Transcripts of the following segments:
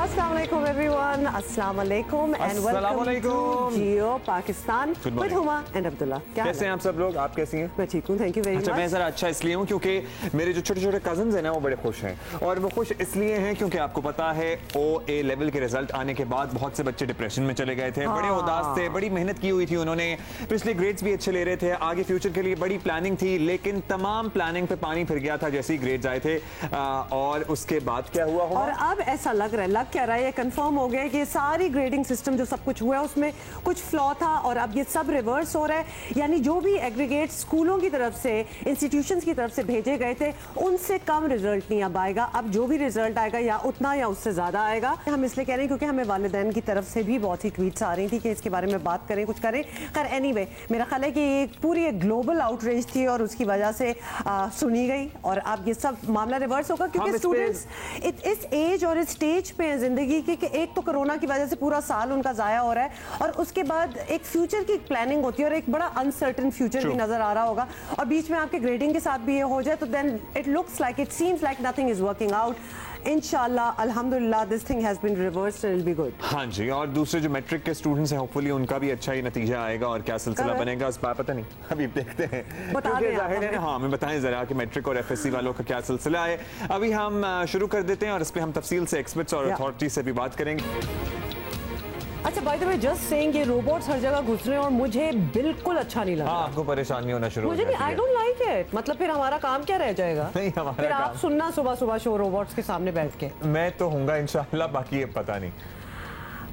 Assalamualaikum everyone. Assalamualaikum and welcome to Jio Pakistan with Huma and Abdullah. कैसे हैं आप सब लोग? आप कैसी हैं? मैं ठीक हूँ, थैंक यू वेरी मच। अच्छा, मैं ज़रा अच्छा इसलिए हूँ क्योंकि मेरे जो छोटे छोटे कजन्स हैं ना वो बड़े खुश हैं, और वो खुश इसलिए हैं क्योंकि आपको पता है OA लेवल के रिजल्ट आने के बाद बहुत से बच्चे डिप्रेशन में चले गए थे, बड़े उदास थे, बड़ी मेहनत की हुई थी उन्होंने, पिछले ग्रेड्स भी अच्छे ले रहे थे, आगे फ्यूचर के लिए बड़ी प्लानिंग थी, लेकिन तमाम प्लानिंग पे पानी फिर गया था जैसे ही ग्रेड्स आए थे। और उसके बाद क्या हुआ? और अब ऐसा लग क्या रहा है, ये कंफर्म हो गया कि सारी ग्रेडिंग सिस्टम जो सब कुछ हुआ है उसमें कुछ फ्लॉ था और अब ये सब रिवर्स हो रहा है। यानी जो भी एग्रीगेट स्कूलों की तरफ से, इंस्टीट्यूशंस की तरफ से भेजे गए थे उनसे कम रिजल्ट नहीं अब आएगा। अब जो भी रिजल्ट आएगा या उतना या उससे ज्यादा आएगा। हम इसलिए कह रहे हैं क्योंकि हमें वालिदैन की तरफ से भी बहुत सी ट्वीट्स आ रही थी कि इसके बारे में बात करें, कुछ करें। खैर एनीवे, मेरा ख्याल है कि ये पूरी एक ग्लोबल आउटरीच थी और उसकी वजह से सुनी गई और अब ये सब मामला रिवर्स होगा क्योंकि स्टूडेंट्स इस एज और इस स्टेज पे हैं जिंदगी की कि एक तो कोरोना की वजह से पूरा साल उनका जाया हो रहा है और उसके बाद एक फ्यूचर की प्लानिंग होती है और एक बड़ा अनसर्टेन फ्यूचर भी नजर आ रहा होगा और बीच में आपके ग्रेडिंग के साथ भी ये हो जाए तो then it looks like, it seems like nothing is working out. इंशाल्लाह अल्हम्दुलिल्लाह this thing has been reversed and will be good. हाँ जी, और दूसरे जो मैट्रिक के स्टूडेंट्स हैं होपफुली उनका भी अच्छा ही नतीजा आएगा और क्या सिलसिला बनेगा उस बात पता नहीं, अभी देखते हैं। क्योंकि जाहिर है, हाँ हमें बताएं जरा कि मैट्रिक और FSC वालों का क्या सिलसिला है। अभी हम शुरू कर देते हैं और इस पर हम तफसील से एक्सपर्ट्स और अथॉरिटी से भी बात करेंगे। अच्छा, by the way just saying, ये रोबोट्स हर जगह घुस रहे हैं और मुझे बिल्कुल अच्छा नहीं लगा। हाँ, आपको परेशानी होना शुरू हो जाती है। मुझे आई डोंट लाइक इट। मतलब फिर हमारा काम क्या रह जाएगा? नहीं, हमारा फिर काम आप सुनना सुबह सुबह शो रोबोट्स के सामने बैठ के। मैं तो होऊंगा इंशाल्लाह, बाकी ये पता नहीं।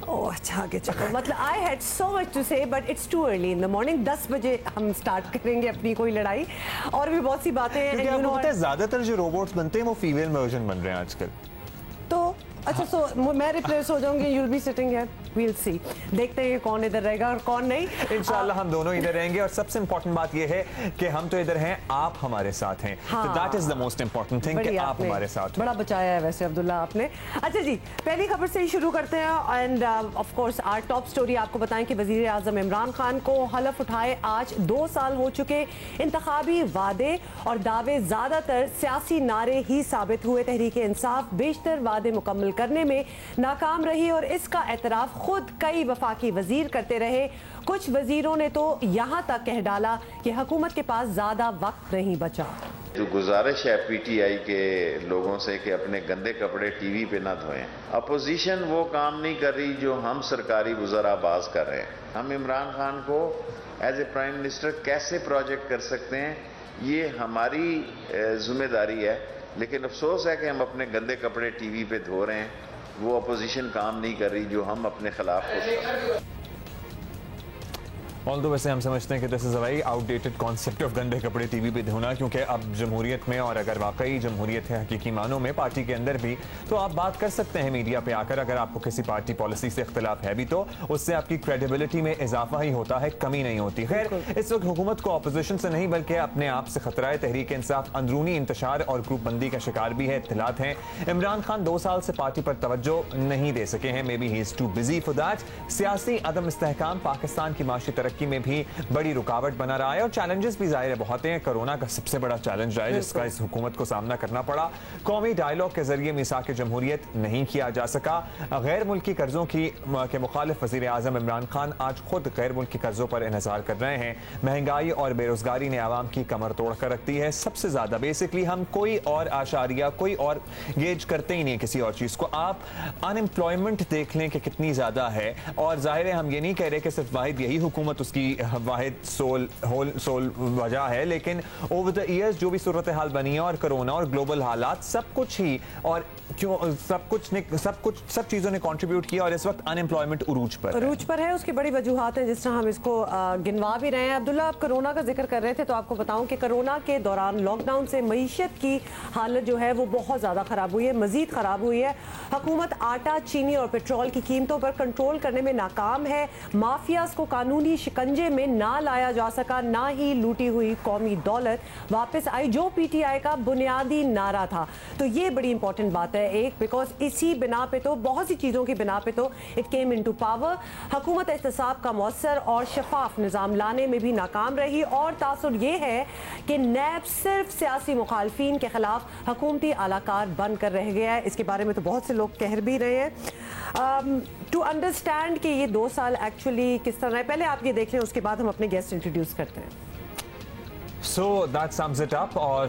ओह अच्छा, आगे चलो। मतलब I had so much to say but it's too early in the morning. 10 बजे हम स्टार्ट करेंगे अपनी कोई लड़ाई और भी बहुत सी बातें हैं। आपको पता है ज्यादातर जो रोबोट्स बनते हैं वो फीमेल वर्जन बन रहे हैं आजकल। तो अच्छा, सो मैं रिप्लेस हो जाऊंगी, you will be sitting here, we will see. देखते हैं कौन इधर रहेगा और कौन नहीं। इंशाल्लाह हम दोनों इधर रहेंगे और सबसे इंपॉर्टेंट बात ये है कि हम तो इधर हैं, आप हमारे साथ हैं। तो that is the most important thing कि आप हमारे साथ। बड़ा बचाया है वैसे अब्दुल्ला आपने। अच्छा जी, पहली खबर से ही शुरू करते हैं and of course our top story आपको बताएं कि वजीर आजम इमरान खान को हलफ उठाए आज 2 साल हो चुके। इंतखाबी वादे और दावे ज्यादातर सियासी नारे ही साबित हुए। तहरीक इंसाफ बेशतर वादे मुकम्मल करने में नाकाम रही और इसका एतराफ खुद कई वफाकी वजीर करते रहे। कुछ वजीरों ने तो यहाँ तक कह डाला कि हुकूमत के पास ज्यादा वक्त नहीं बचा। जो गुजारिश है PTI के लोगों से कि अपने गंदे कपड़े TV पे ना धोएं। अपोजिशन वो काम नहीं कर रही जो हम सरकारी वज़राबाज कर रहे हैं। हम इमरान खान को एज ए प्राइम मिनिस्टर कैसे प्रोजेक्ट कर सकते हैं, ये हमारी जिम्मेदारी है। लेकिन अफसोस है कि हम अपने गंदे कपड़े TV पे धो रहे हैं, वो अपोजिशन काम नहीं कर रही जो हम अपने खिलाफ। ऑल्दो वैसे हम समझते हैं कि this is a very outdated concept of गंदे कपड़े TV पे धोना, क्योंकि अब जमहूरियत में, और अगर वाकई जमहूरियत है हकीकी मानों में पार्टी के अंदर भी, तो आप बात कर सकते हैं मीडिया पे आकर। अगर आपको किसी पार्टी पॉलिसी से इख्तिलाफ है भी तो उससे आपकी क्रेडिबिलिटी में इजाफा ही होता है, कमी नहीं होती। खैर, इस वक्त हुकूमत को अपोजिशन से नहीं बल्कि अपने आप से खतरा है। तहरीक इंसाफ अंदरूनी इंतशार और ग्रुप बंदी का शिकार भी है। इत्तलात हैं इमरान खान 2 साल से पार्टी पर तवज्जो नहीं दे सके हैं। May be he is too busy for that. सियासी अदम इस्तेहकाम पाकिस्तान की माशी तरक्की में भी बड़ी रुकावट बना रहा है और चैलेंजेस भी जाहिर है बहुत हैं। कोरोना का सबसे बड़ा चैलेंज रहा है जिसका इस हुकूमत को सामना करना पड़ा। कौमी डायलॉग के जरिए मिसाक जमहूरियत नहीं किया जा सका। गैर मुल्की कर्जों के मुखालिफ वजीर आजम इमरान खान आज खुद गैर मुल्की कर्जों पर इन्हिसार कर रहे हैं। महंगाई और बेरोजगारी ने आवाम की कमर तोड़ कर रख दी है। सबसे ज्यादा बेसिकली हम कोई और आशारिया, कोई और गेज करते ही नहीं किसी और चीज को। आप अनएम्प्लॉयमेंट देख लें कि कितनी ज्यादा है, और जाहिर है हम ये नहीं कह रहे कि सिर्फ वाहिद यही हुकूमत उसकी वाहिद सोल वजह है, लेकिन ओवर द ईयर्स जो भी सूरत हाल बनी है और कोरोना और ग्लोबल हालात सब कुछ ही, और क्यों सब चीजों ने कंट्रीब्यूट किया और इस वक्त अनएम्प्लॉयमेंट उरूज पर है। उसकी बड़ी वजूहात हैं जिस तरह हम इसको गिनवा भी रहे हैं। अब्दुल्ला, आप कोरोना का जिक्र कर रहे थे तो आपको बताऊं कि कोरोना के दौरान लॉकडाउन से मईशत की हालत जो है वो बहुत ज्यादा खराब हुई है, मजीद खराब हुई है। हुकूमत आटा, चीनी और पेट्रोल की कीमतों पर कंट्रोल करने में नाकाम है। माफियाज को कानूनी शिकंजे में ना लाया जा सका, ना ही लूटी हुई कौमी दौलत वापस आई, जो पीटीआई का बुनियादी नारा था। तो ये बड़ी इंपॉर्टेंट बात है एक, बिकॉज इसी बिना पे तो, बहुत सी चीज़ों की बिना पे तो इट केम इनटू पावर। हुकूमत एहतसाब का मौसर और शफाफ निज़ाम लाने में भी नाकाम रही, और तासुर ये है कि नैब सिर्फ सियासी मुखालफीन के खिलाफ हुकूमती आलाकार बनकर रह गया है। इसके बारे में तो बहुत से लोग कह भी रहे हैं। टू अंडरस्टैंड कि ये 2 साल एक्चुअली किस तरह है, पहले आप ये देख लें, उसके बाद हम अपने गेस्ट इंट्रोड्यूस करते हैं। So that sums it up. और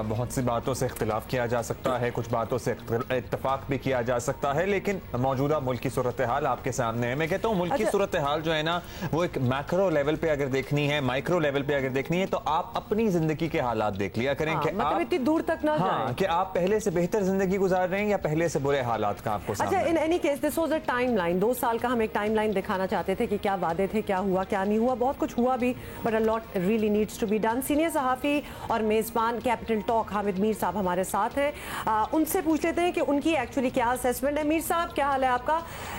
बहुत सी बातों से इख्तिलाफ किया जा सकता है, कुछ बातों से इत्तफाक भी किया जा सकता है, लेकिन मौजूदा मुल्क की सूरत हाल आपके सामने है। मैं कहता हूँ मुल्क की सूरत हाल जो है ना, वो एक मैक्रो लेवल पे अगर देखनी है, माइक्रो लेवल पे अगर देखनी है, तो आप अपनी जिंदगी के हालात देख लिया करें कि मतलब आप इतनी दूर तक ना जाएं कि आप पहले से बेहतर जिंदगी गुजार रहे हैं या पहले से बुरे हालात का आपको सामने। अच्छा, in any case this was a timeline, 2 साल का हम एक टाइमलाइन दिखाना चाहते थे कि क्या वादे थे, क्या हुआ, क्या नहीं हुआ। बहुत कुछ हुआ भी, but a lot really needs to be done. Senior सहाफ़ी और मेज़बान कैपिटल टॉक हामिद मीर साहब हमारे साथ हैं। उनसे पूछ लेते हैं कि उनकी एक्चुअली क्या असेसमेंट है। मीर साहब, क्या हाल है आपका?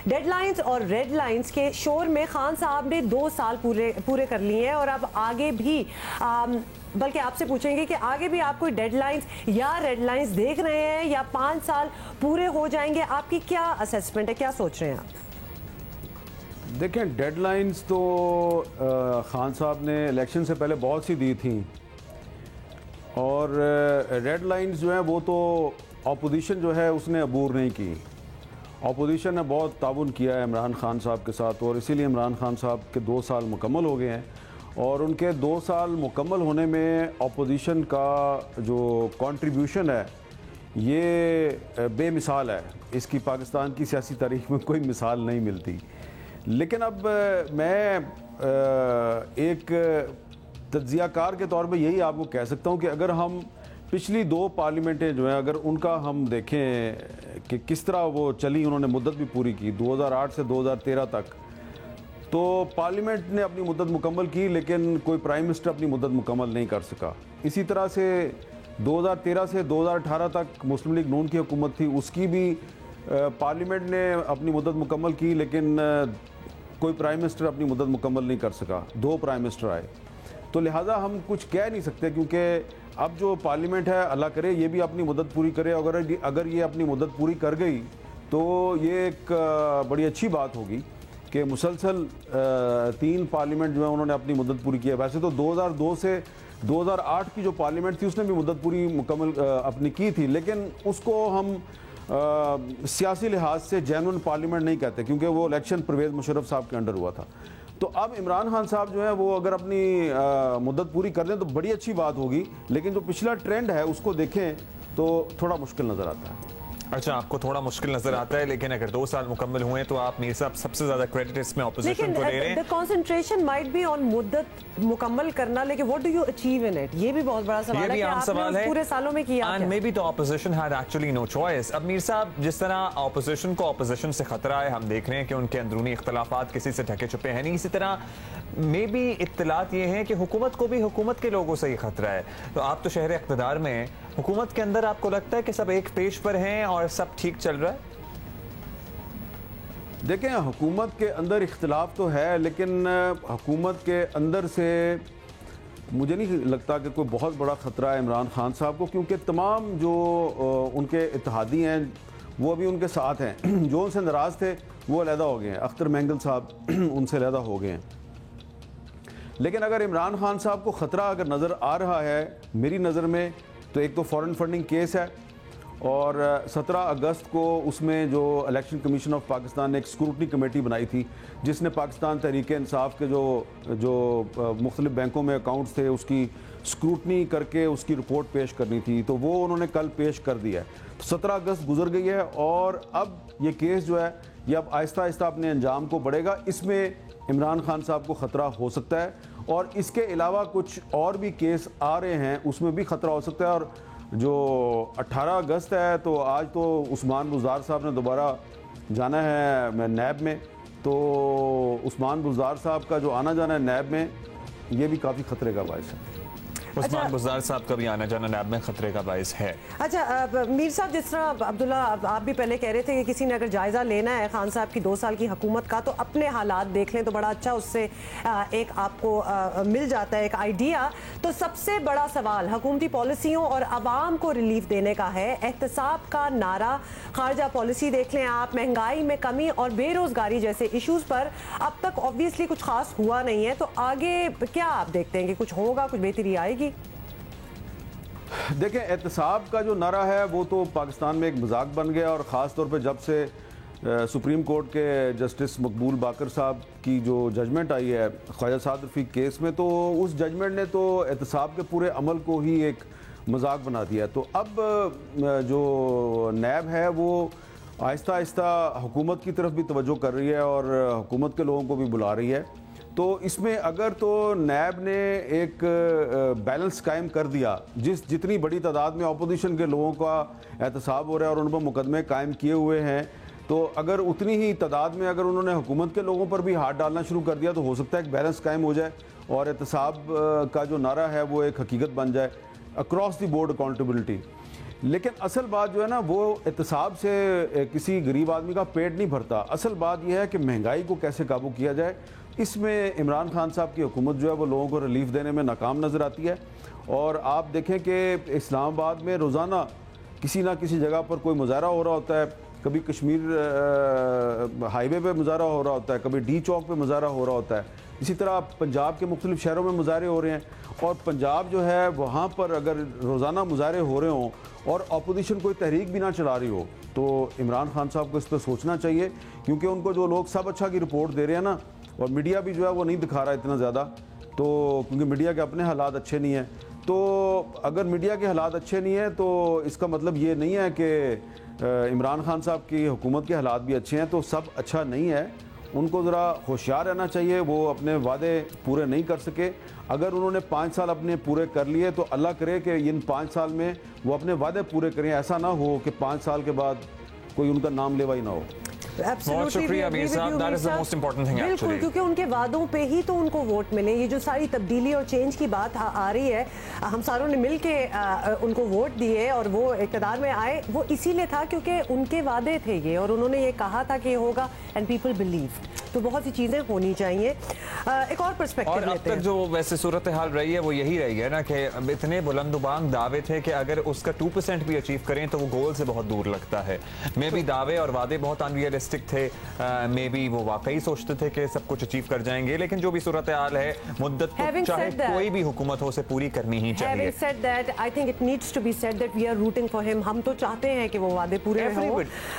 डेडलाइंस और रेड लाइंस के शोर में खान साहब ने 2 साल पूरे कर लिए हैं, और अब आगे भी बल्कि आपसे पूछेंगे कि आगे भी आप कोई डेडलाइंस या रेड लाइंस देख रहे हैं, या 5 साल पूरे हो जाएंगे? आपकी क्या असेसमेंट है, क्या सोच रहे हैं आप? देखें, डेडलाइंस तो खान साहब ने इलेक्शन से पहले बहुत सी दी थी, और रेड लाइंस जो है वो तो अपोजिशन जो है उसने अबूर नहीं की। अपोजिशन ने बहुत ताउन किया है इमरान खान साहब के साथ, और इसीलिए इमरान खान साहब के 2 साल मुकम्मल हो गए हैं। और उनके 2 साल मुकम्मल होने में अपोजिशन का जो कंट्रीब्यूशन है ये बेमिसाल है। इसकी पाकिस्तान की सियासी तारीख में कोई मिसाल नहीं मिलती। लेकिन अब मैं एक तज्ज़ियाकार के तौर पे यही आपको कह सकता हूँ कि अगर हम पिछली 2 पार्लियामेंटें जो हैं, अगर उनका हम देखें कि किस तरह वो चली, उन्होंने मुद्दत भी पूरी की 2008 से 2013 तक, तो पार्लियामेंट ने अपनी मुद्दत मुकम्मल की, लेकिन कोई प्राइम मिनिस्टर अपनी मुद्दत मुकम्मल नहीं कर सका। इसी तरह से 2013 से 2018 तक मुस्लिम लीग नून की हुकूमत थी, उसकी भी पार्लियामेंट ने अपनी मुद्दत मुकम्मल की, लेकिन कोई प्राइम मिनिस्टर अपनी मुद्दत मुकम्मल नहीं कर सका। 2 प्राइम मिनिस्टर आए, तो लिहाजा हम कुछ कह नहीं सकते, क्योंकि अब जो पार्लियामेंट है, अल्लाह करे ये भी अपनी मुद्दत पूरी करे। अगर ये अपनी मुद्दत पूरी कर गई तो ये एक बड़ी अच्छी बात होगी कि मुसलसल 3 पार्लियामेंट जो है उन्होंने अपनी मुद्दत पूरी की है। वैसे तो 2002 से 2008 की जो पार्लियामेंट थी उसने भी मुद्दत पूरी मुकम्मल अपनी की थी, लेकिन उसको हम सियासी लिहाज से जेन्युइन पार्लियामेंट नहीं कहते, क्योंकि वो इलेक्शन परवेज़ मुशर्रफ साहब के अंडर हुआ था। तो अब इमरान खान साहब जो है वो अगर अपनी मुद्दत पूरी कर दें तो बड़ी अच्छी बात होगी, लेकिन जो पिछला ट्रेंड है उसको देखें तो थोड़ा मुश्किल नज़र आता है। अच्छा, आपको थोड़ा मुश्किल नजर आता है, लेकिन अगर 2 साल मुकम्मल हुए तो आप मीर साहब सबसे ज्यादा क्रेडिट इसमें ऑपोजिशन को दे रहे हैं। The concentration might be on मुद्दत मुकम्मल करना, लेकिन what do you achieve in it, ये भी बहुत बड़ा सवाल है कि आपने पूरे सालों में किया क्या? And maybe the opposition had actually no choice. अब मीर साहब, जिस तरह ऑपोजिशन को ऑपोजिशन से खतरा है, हम देख रहे हैं कि उनके अंदरूनी इख्तलाफात किसी से ढके छुपे हैं नहीं, इसी तरह मे बी इत्तलात ये हैं कि हुकूमत को भी हुकूमत के लोगों से ही खतरा है। तो आप तो शहर इक़्तिदार में हैं, हुकूमत के अंदर आपको लगता है कि सब एक पेज पर हैं और सब ठीक चल रहा है? देखें, हुकूमत के अंदर इख्तिलाफ तो है, लेकिन हुकूमत के अंदर से मुझे नहीं लगता कि कोई बहुत बड़ा ख़तरा है इमरान खान साहब को, क्योंकि तमाम जो उनके इत्तेहादी हैं वो अभी उनके साथ हैं। जो उनसे नाराज़ थे वो अलहदा हो गए हैं, अख्तर मैंगल साहब उनसे अलहदा हो गए हैं। लेकिन अगर इमरान खान साहब को ख़तरा अगर नज़र आ रहा है मेरी नज़र में, तो एक तो फॉरेन फंडिंग केस है, और 17 अगस्त को उसमें जो इलेक्शन कमीशन ऑफ पाकिस्तान ने एक स्क्रूटनी कमेटी बनाई थी, जिसने पाकिस्तान तहरीक इंसाफ के जो मुख्तलिफ बैंकों में अकाउंट्स थे उसकी स्क्रूटनी करके उसकी रिपोर्ट पेश करनी थी, तो वो उन्होंने कल पेश कर दिया है। तो 17 अगस्त गुजर गई है, और अब ये केस जो है ये अब आहिस्ता आहिस्ता अपने अंजाम को बढ़ेगा। इसमें इमरान खान साहब को ख़तरा हो सकता है, और इसके अलावा कुछ और भी केस आ रहे हैं उसमें भी ख़तरा हो सकता है। और जो 18 अगस्त है, तो आज तो उस्मान बुज़दार साहब ने दोबारा जाना है नैब में, तो उस्मान बुज़दार साहब का जो आना जाना है नैब में, ये भी काफ़ी ख़तरे का बायस है। उस्मान बुज़दार साहब का भी आना जाना नैब में खतरे का बायस है। अच्छा मीर साहब, जिस तरह अब्दुल्ला आप भी पहले कह रहे थे कि किसी ने अगर जायजा लेना है खान साहब की 2 साल की हुकूमत का तो अपने हालात देख लें तो बड़ा अच्छा उससे एक आपको मिल जाता है एक आइडिया। तो सबसे बड़ा सवाल हुकूमती पॉलिसियों और आवाम को रिलीफ देने का है। एहतसाब का नारा, खारजा पॉलिसी देख लें आप, महंगाई में कमी और बेरोजगारी जैसे इश्यूज पर अब तक ऑब्वियसली कुछ खास हुआ नहीं है। तो आगे क्या आप देखते हैं कि कुछ होगा, कुछ बेहतरी आएगी? देखें, एहतसाब का जो नारा है वो तो पाकिस्तान में एक मजाक बन गया, और ख़ास तौर पे जब से सुप्रीम कोर्ट के जस्टिस मकबूल बाकर साहब की जो जजमेंट आई है ख्वाजा साद रफ़ीक केस में, तो उस जजमेंट ने तो एहतसाब के पूरे अमल को ही एक मजाक बना दिया। तो अब जो नैब है वो आहिस्ता आहिस्ता हुकूमत की तरफ भी तवज्जो कर रही है और हुकूमत के लोगों को भी बुला रही है। तो इसमें अगर तो नैब ने एक बैलेंस कायम कर दिया, जितनी बड़ी तादाद में अपोजिशन के लोगों का एहतसाब हो रहा है और उन पर मुकदमे कायम किए हुए हैं, तो अगर उतनी ही तादाद में अगर उन्होंने हुकूमत के लोगों पर भी हाथ डालना शुरू कर दिया तो हो सकता है एक बैलेंस कायम हो जाए और एहतसाब का जो नारा है वो एक हकीकत बन जाए, अक्रॉस द बोर्ड अकाउंटेबिलिटी। लेकिन असल बात जो है ना, वो एहतसाब से किसी गरीब आदमी का पेट नहीं भरता। असल बात यह है कि महंगाई को कैसे काबू किया जाए। इसमें इमरान खान साहब की हुकूमत जो है वो लोगों को रिलीफ देने में नाकाम नज़र आती है। और आप देखें कि इस्लामाबाद में रोज़ाना किसी ना किसी जगह पर कोई मुजाहरा हो रहा होता है, कभी कश्मीर हाईवे पे मुजाहरा हो रहा होता है, कभी डी चौक पे मुजाहरा हो रहा होता है। इसी तरह पंजाब के मुख्तलिफ शहरों में मुजाहरे हो रहे हैं, और पंजाब जो है वहाँ पर अगर रोज़ाना मुजाहरे हो रहे हों और अपोजिशन कोई तहरीक भी ना चला रही हो तो इमरान खान साहब को इस पर सोचना चाहिए, क्योंकि उनको जो लोग सब अच्छा की रिपोर्ट दे रहे हैं ना, और मीडिया भी जो है वो नहीं दिखा रहा इतना ज़्यादा, तो क्योंकि मीडिया के अपने हालात अच्छे नहीं हैं। तो अगर मीडिया के हालात अच्छे नहीं हैं तो इसका मतलब ये नहीं है कि इमरान खान साहब की हुकूमत के हालात भी अच्छे हैं, तो सब अच्छा नहीं है। उनको ज़रा होशियार रहना चाहिए, वो अपने वादे पूरे नहीं कर सके। अगर उन्होंने 5 साल अपने पूरे कर लिए तो अल्लाह करे कि इन 5 साल में वो अपने वादे पूरे करें, ऐसा ना हो कि 5 साल के बाद कोई उनका नाम लेवा ही ना हो। बहुत शुक्रिया मीर साहब, that is the most important thing actually, बिल्कुल, क्योंकि उनके वादों पे ही तो उनको वोट मिले। ये जो सारी तब्दीली और चेंज की बात आ रही है, हम सारों ने मिल के उनको वोट दिए और वो इक़्तिदार में आए, वो इसीलिए था क्योंकि उनके वादे थे ये, और उन्होंने ये कहा था कि ये होगा एंड पीपल बिलीव। तो बहुत सी चीज़ें होनी चाहिए। एक और पर्सपेक्टिव और अब तक जो वैसे सूरत हाल रही है वो यही रही है ना कि इतने बुलंदबांग दावे थे कि अगर उसका 2% भी अचीव करें तो वो गोल से बहुत दूर लगता है। मे बी दावे और वादे बहुत अनरियलिस्टिक थे, मे बी वो वाकई सोचते थे कि सब कुछ अचीव कर जाएंगे, लेकिन जो भी सूरत हाल है मुद्दत तो चाहे कोई भी हुकूमत हो उसे पूरी करनी ही चाहिए। Having said that, I think it needs to be said that we are rooting for him। हम तो चाहते हैं कि वो वादे पूरे हों।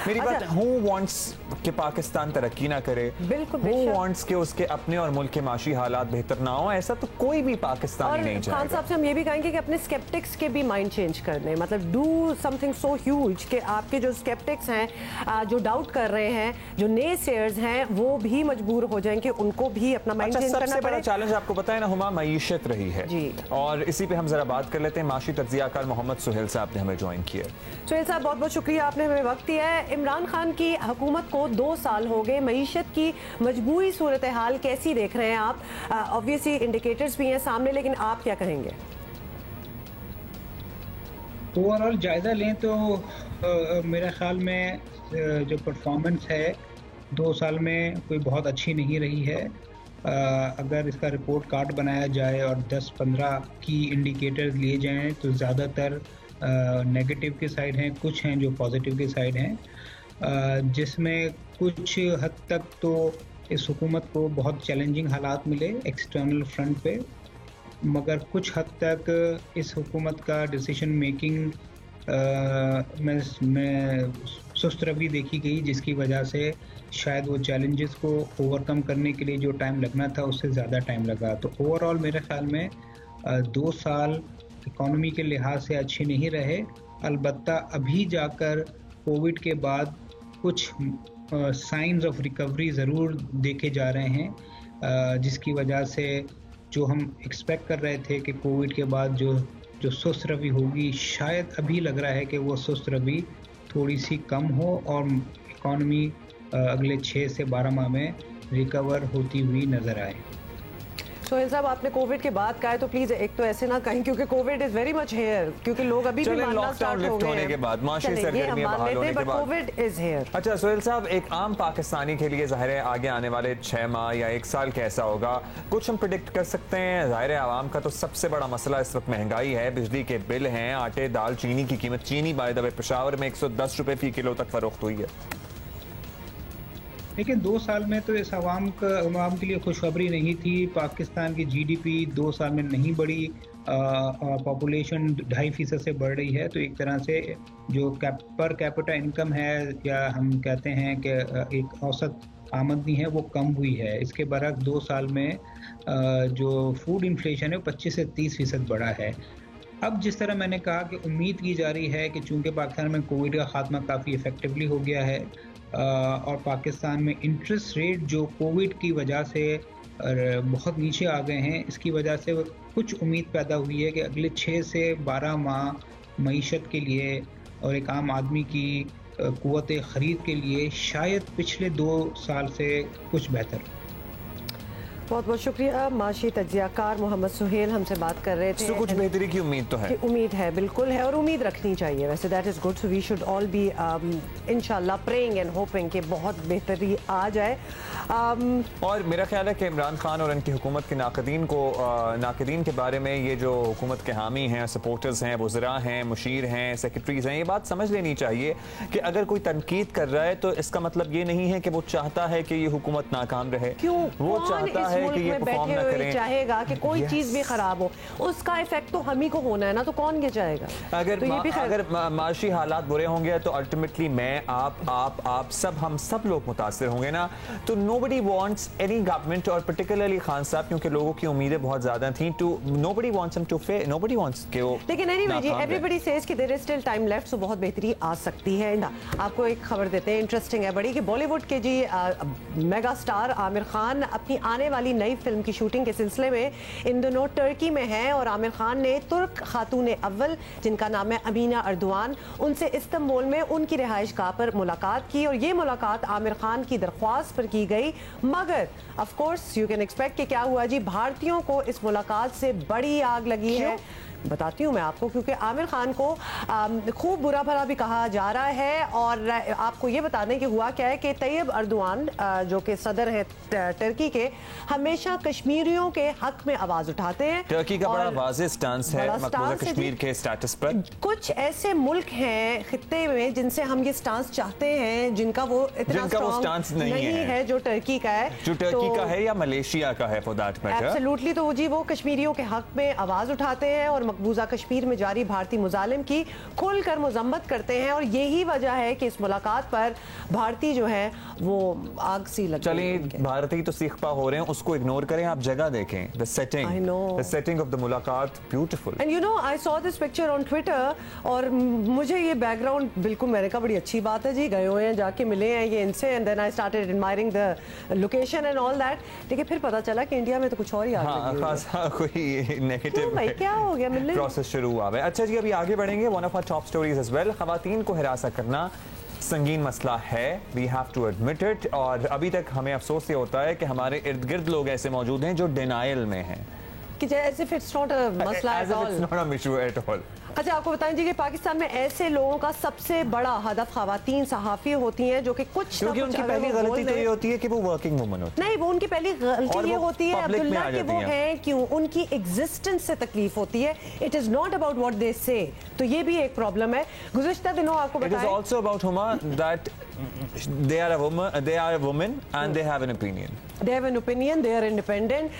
मेरी बात, who wants कि पाकिस्तान तरक्की ना करे, who wants कि उसके अपने और मुल्क के माशी हालात बेहतर ना हो, ऐसा तो कोई भी पाकिस्तानी नहीं चाहेगा। खान साहब से हम ये भी कहेंगे कि अपने स्केप्टिक्स के भी माइंड चेंज कर दें, मतलब डू समथिंग सो ह्यूज कि आपके जो स्केप्टिक्स हैं, जो डाउट कर रहे हैं, जो नेसेयर्स हैं, वो भी मजबूर हो जाएं कि उनको भी अपना माइंड चेंज करना पड़े। सबसे बड़ा चैलेंज आपको पता है ना हुमा, मईशत रही है जी। और इसी पे हम जरा बात कर लेते हैं। माशी तज्जियाकार मोहम्मद सुहेल साहब ने हमें ज्वाइन किया। सुहेल साहब, बहुत बहुत शुक्रिया, आपने हमें वक्त दिया है। इमरान खान की हुकूमत को 2 साल हो गए, मईशत की मजबूरी सूरत हाल कैसी देख रहे हैं आप? ऑब्वियसली इंडिकेटर्स भी हैं सामने, लेकिन आप क्या कहेंगे? ओवरऑल जायजा लें तो मेरे ख्याल में जो परफॉर्मेंस है 2 साल में कोई बहुत अच्छी नहीं रही है। अगर इसका रिपोर्ट कार्ड बनाया जाए और 10-15 की इंडिकेटर्स लिए जाएं तो ज़्यादातर नेगेटिव के साइड हैं, कुछ हैं जो पॉजिटिव के साइड हैं, जिसमें कुछ हद तक तो इस हुकूमत को बहुत चैलेंजिंग हालात मिले एक्सटर्नल फ्रंट पे, मगर कुछ हद तक इस हुकूमत का डिसीजन मेकिंग में सुस्त रवि देखी गई, जिसकी वजह से शायद वो चैलेंजेस को ओवरकम करने के लिए जो टाइम लगना था उससे ज़्यादा टाइम लगा। तो ओवरऑल मेरे ख्याल में 2 साल इकॉनमी के लिहाज से अच्छे नहीं रहे। अलबत्ता अभी जाकर कोविड के बाद कुछ साइंस ऑफ रिकवरी ज़रूर देखे जा रहे हैं, जिसकी वजह से जो हम एक्सपेक्ट कर रहे थे कि कोविड के बाद जो सुस्त रवि होगी, शायद अभी लग रहा है कि वो सुस्त रवि थोड़ी सी कम हो और इकॉनमी अगले 6 से 12 माह में रिकवर होती हुई नज़र आए। सोहेल साहब, आपने कोविड के बाद कहा है तो प्लीज एक तो ऐसे ना कहें, क्योंकि Covid is very much here, क्योंकि लोग अभी भी मानना स्टार्ट हो गए होने के बाद, माशी सरगर्मियां बहाल होने के बाद कोविड इज हियर। अच्छा सोहेल साहब, एक आम पाकिस्तानी के लिए ज़ाहिर है आगे आने वाले 6 माह या 1 साल कैसा होगा, कुछ हम प्रेडिक्ट कर सकते हैं? ज़ाहिर है आवाम का तो सबसे बड़ा मसला इस वक्त महंगाई है, बिजली के बिल हैं, आटे दाल चीनी की कीमत, चीनी बाय द वे पेशावर में 110 रुपए फी किलो तक फरोख्त हुई है। लेकिन 2 साल में तो इस आवाम के लिए खुशखबरी नहीं थी। पाकिस्तान की जीडीपी 2 साल में नहीं बढ़ी, पॉपुलेशन 2.5% से बढ़ रही है। तो एक तरह से जो पर कैपिटा इनकम है, या हम कहते हैं कि एक औसत आमदनी है, वो कम हुई है। इसके बरक्स 2 साल में जो फूड इन्फ्लेशन है 25 से 30% बढ़ा है। अब जिस तरह मैंने कहा कि उम्मीद की जा रही है कि चूंकि पाकिस्तान में कोविड का खात्मा काफ़ी इफेक्टिवली हो गया है, और पाकिस्तान में इंटरेस्ट रेट जो कोविड की वजह से बहुत नीचे आ गए हैं, इसकी वजह से कुछ उम्मीद पैदा हुई है कि अगले 6 से 12 माह मईशत के लिए और एक आम आदमी की क़ुव्वत ख़रीद के लिए शायद पिछले 2 साल से कुछ बेहतर। बहुत बहुत शुक्रिया। माशी तज्जियाकार मोहम्मद सुहेल हमसे बात कर रहे थे। तो कुछ बेहतरी की उम्मीद तो है, उम्मीद है, बिल्कुल है, और उम्मीद रखनी चाहिए वैसे, that is good. So we should all be इंशाल्लाह प्रेइंग एंड होपिंग कि बहुत बेहतरी आ जाए। और मेरा ख्याल है कि इमरान खान और उनकी हुकूमत के नाकदीन के बारे में ये जो हुकूमत के हामी हैं, सपोर्टर्स हैं, वज़रा हैं, मुशीर हैं, सेक्रेटरीज हैं, ये बात समझ लेनी चाहिए कि अगर कोई तनकीद कर रहा है तो इसका मतलब ये नहीं है कि वो चाहता है कि ये हुकूमत नाकाम रहे। क्यों? वो चाहता है कि ये परफॉर्म ना करें, चाहेगा कि कोई चीज भी खराब हो, उसका इफेक्ट तो हम ही को होना है ना, तो कौन क्या चाहेगा? अगर माशी हालात बुरे होंगे तो अल्टीमेटली मैं, आप सब, हम सब लोग मुतासिर होंगे ना। तो nobody wants any government, और particularly खान साहब, क्योंकि लोगों की उम्मीदें बहुत ज्यादा थी, nobody wants them to fail, nobody wants कि वो। लेकिन anyway जी, everybody says कि there is still time left, so बहुत बेहतरी आ सकती है ना। आपको एक खबर देते हैं, इंटरेस्टिंग है बड़ी, कि बॉलीवुड के जी मेगा स्टार आमिर खान अपनी आने वाली नई फिल्म की शूटिंग के सिलसिले में इन दिनों टर्की में हैं, और आमिर खान ने तुर्क खातून अव्वल, जिनका नाम है अमीना अर्दवान, उनसे इस्तांबुल में उनकी रिहाइश गाह पर मुलाकात की। और ये मुलाकात आमिर खान की दरख्वास्त पर की गई, मगर of course you can expect कि क्या हुआ जी, भारतीयों को इस मुलाकात से बड़ी आग लगी है। बताती हूँ मैं आपको, क्योंकि आमिर खान को खूब बुरा भला भी कहा जा रहा है। और आपको ये बता दें कि हुआ क्या है कि तैयब अर्दवान जो कि सदर हैं टर्की के, हमेशा कश्मीरियों के हक में आवाज उठाते हैं। टर्की का बड़ा वाज़ेह स्टांस है मकबूजा कश्मीर के स्टेटस पर। कुछ ऐसे मुल्क हैं खित्ते में जिनसे हम ये स्टांस चाहते हैं, जिनका वो इतना स्टांस नहीं है जो टर्की का है, जो टर्की का है या मलेशिया का है फॉर दैट मैटर। एब्सोल्युटली। तो जी वो कश्मीरियों के हक में आवाज उठाते हैं और मकबूजा कश्मीर में जारी भारतीय मुजालिम की खुलकर मजम्मत करते हैं। और यही वजह है कि इस मुलाकात पर भारतीय जो है वो आग सी लग। चलिए, भारतीय तो सीखपा हो रहे हैं, उसको इग्नोर करें, आप जगह देखें। द सेटिंग ऑफ द मुलाकात beautiful. And you know, I saw this picture on Twitter, और मुझे ये बैकग्राउंड बिल्कुल, मैंने कहा बड़ी अच्छी बात है जी, गए हुए हैं, जाके मिले हैं ये इनसे, and then I started admiring the location and all that. लेकिन फिर पता चला कि इंडिया में तो कुछ और ही कोई नेगेटिव क्या हो गया, मिलने प्रोसेस शुरू हुआ है। अच्छा जी, अभी आगे बढ़ेंगे। One of our top stories as well, खवातीन को हिरासा करना संगीन मसला है, we have to admit it. और अभी तक हमें अफसोस ये होता है कि हमारे इर्द गिर्द लोग ऐसे मौजूद हैं जो डिनाइल में हैं, कि जैसे फिर इट्स नॉट अ मसला at all, it's not a issue at all. अच्छा, आपको बताएं जी कि पाकिस्तान में ऐसे लोगों का सबसे बड़ा हदफ खवातीन सहाफ़ी होती हैं, जो कि कुछ क्योंकि उनकी पहली गलती तो ये होती है कि वो वर्किंग वुमन होती है। नहीं, वो उनकी पहली गलती ये होती है अब्दुल्ला कि वो हैं क्यों, उनकी एग्जिस्टेंस से तकलीफ होती है। It is not about what they से, तो ये भी एक प्रॉब्लम है। गुज़िश्ता दिनों आपको बताएं, it is also about Huma that they are a woman and they have an opinion. They have an opinion, they are independent.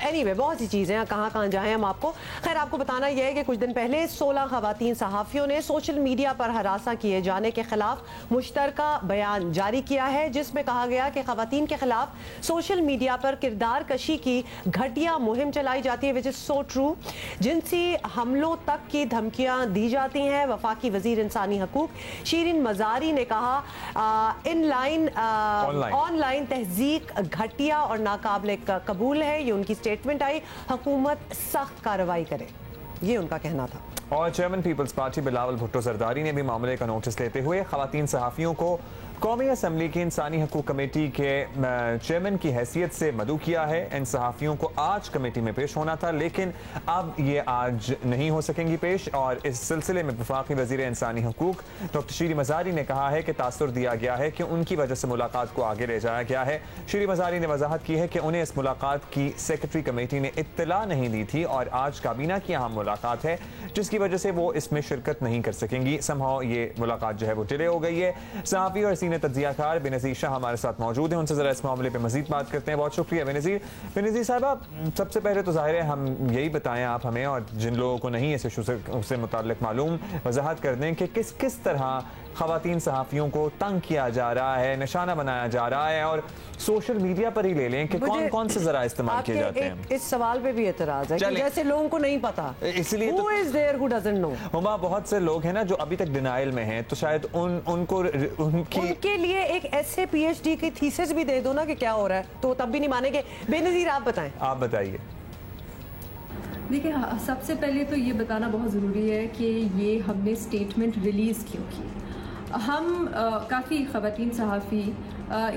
Anyway, बहुत सी चीज़ें हैं, कहाँ जाएं हम आपको। खैर, आपको बताना यह है कि कुछ दिन पहले 16 खवातीन सहाफ़ियों ने सोशल मीडिया पर हरासा किए जाने के खिलाफ मुश्तरका बयान जारी किया है, जिसमें कहा गया कि खवातीन के खिलाफ सोशल मीडिया पर किरदार कशी की घटिया मुहिम चलाई जाती है, विच इज़ सो ट्रू। जिनसी हमलों तक की धमकियाँ दी जाती हैं। वफाकी वज़ीर इंसानी हकूक शीरिन मज़ारी ने कहा, ऑनलाइन तहज़ीक घटिया और नाकाबिले कबूल है। ये उनकी स्टेटमेंट आई, हुकूमत सख्त कार्रवाई करे, ये उनका कहना था। और chairman people's party Bilawal Bhutto Zardari ने भी मामले का नोटिस लेते हुए खवातीन सहाफ़ियों को कौमी असम्बली की इंसानी हकूक कमेटी के चेयरमैन की हैसियत से मदऊ किया है। इन सहाफ़ियों को आज कमेटी में पेश होना था, लेकिन अब ये आज नहीं हो सकेंगी पेश। और इस सिलसिले में वफाकी वज़ीर इंसानी हकूक डॉक्टर शीरी मज़ारी ने कहा है कि तासुर दिया गया है कि उनकी वजह से मुलाकात को आगे ले जाया गया है। शीरी मज़ारी ने वजाहत की है कि उन्हें इस मुलाकात की सेक्रेटरी कमेटी ने इत्तला नहीं दी थी और आज काबीना की अहम मुलाकात है, जिसकी वजह से वो इसमें शिरकत नहीं कर सकेंगी। समहाउ ये मुलाकात जो है वो डिले हो गई है। सहाफ़ी और सीनियर तज्ज़ियाकार बेनज़ीर शाह हमारे साथ मौजूद हैं, उनसे ज़रा इस मामले पर मज़ीद बात करते हैं। बहुत शुक्रिया बेनज़ीर साहबा। सबसे पहले तो ज़ाहिर है हम यही बताएं आप हमें, और जिन लोगों को नहीं इस इशू से मुताल्लिक़ मालूम, वजाहत कर दें कि किस तरह ख़वातीन सहाफ़ियों को तंग किया जा रहा है, निशाना बनाया जा रहा है, और सोशल मीडिया पर ही ले लें कि कौन कौन से जरा इस्तेमाल किए जाते हैं। इस सवाल पे भी एतराज़ है कि जैसे लोगों को नहीं पता, इसलिए Who is there who doesn't know? Huma बहुत से लोग हैं ना जो अभी तक डिनाइल में हैं, तो शायद उनके लिए एक ऐसे PhD की थीसिस भी दे दो ना कि क्या हो रहा है, तो तब भी नहीं मानेंगे। बेनज़ीर आप बताएं। आप बताइए। देखिए, सबसे पहले तो ये बताना बहुत ज़रूरी है कि ये हमने स्टेटमेंट रिलीज़ क्यों की। हम काफ़ी ख़वातीन सहाफ़ी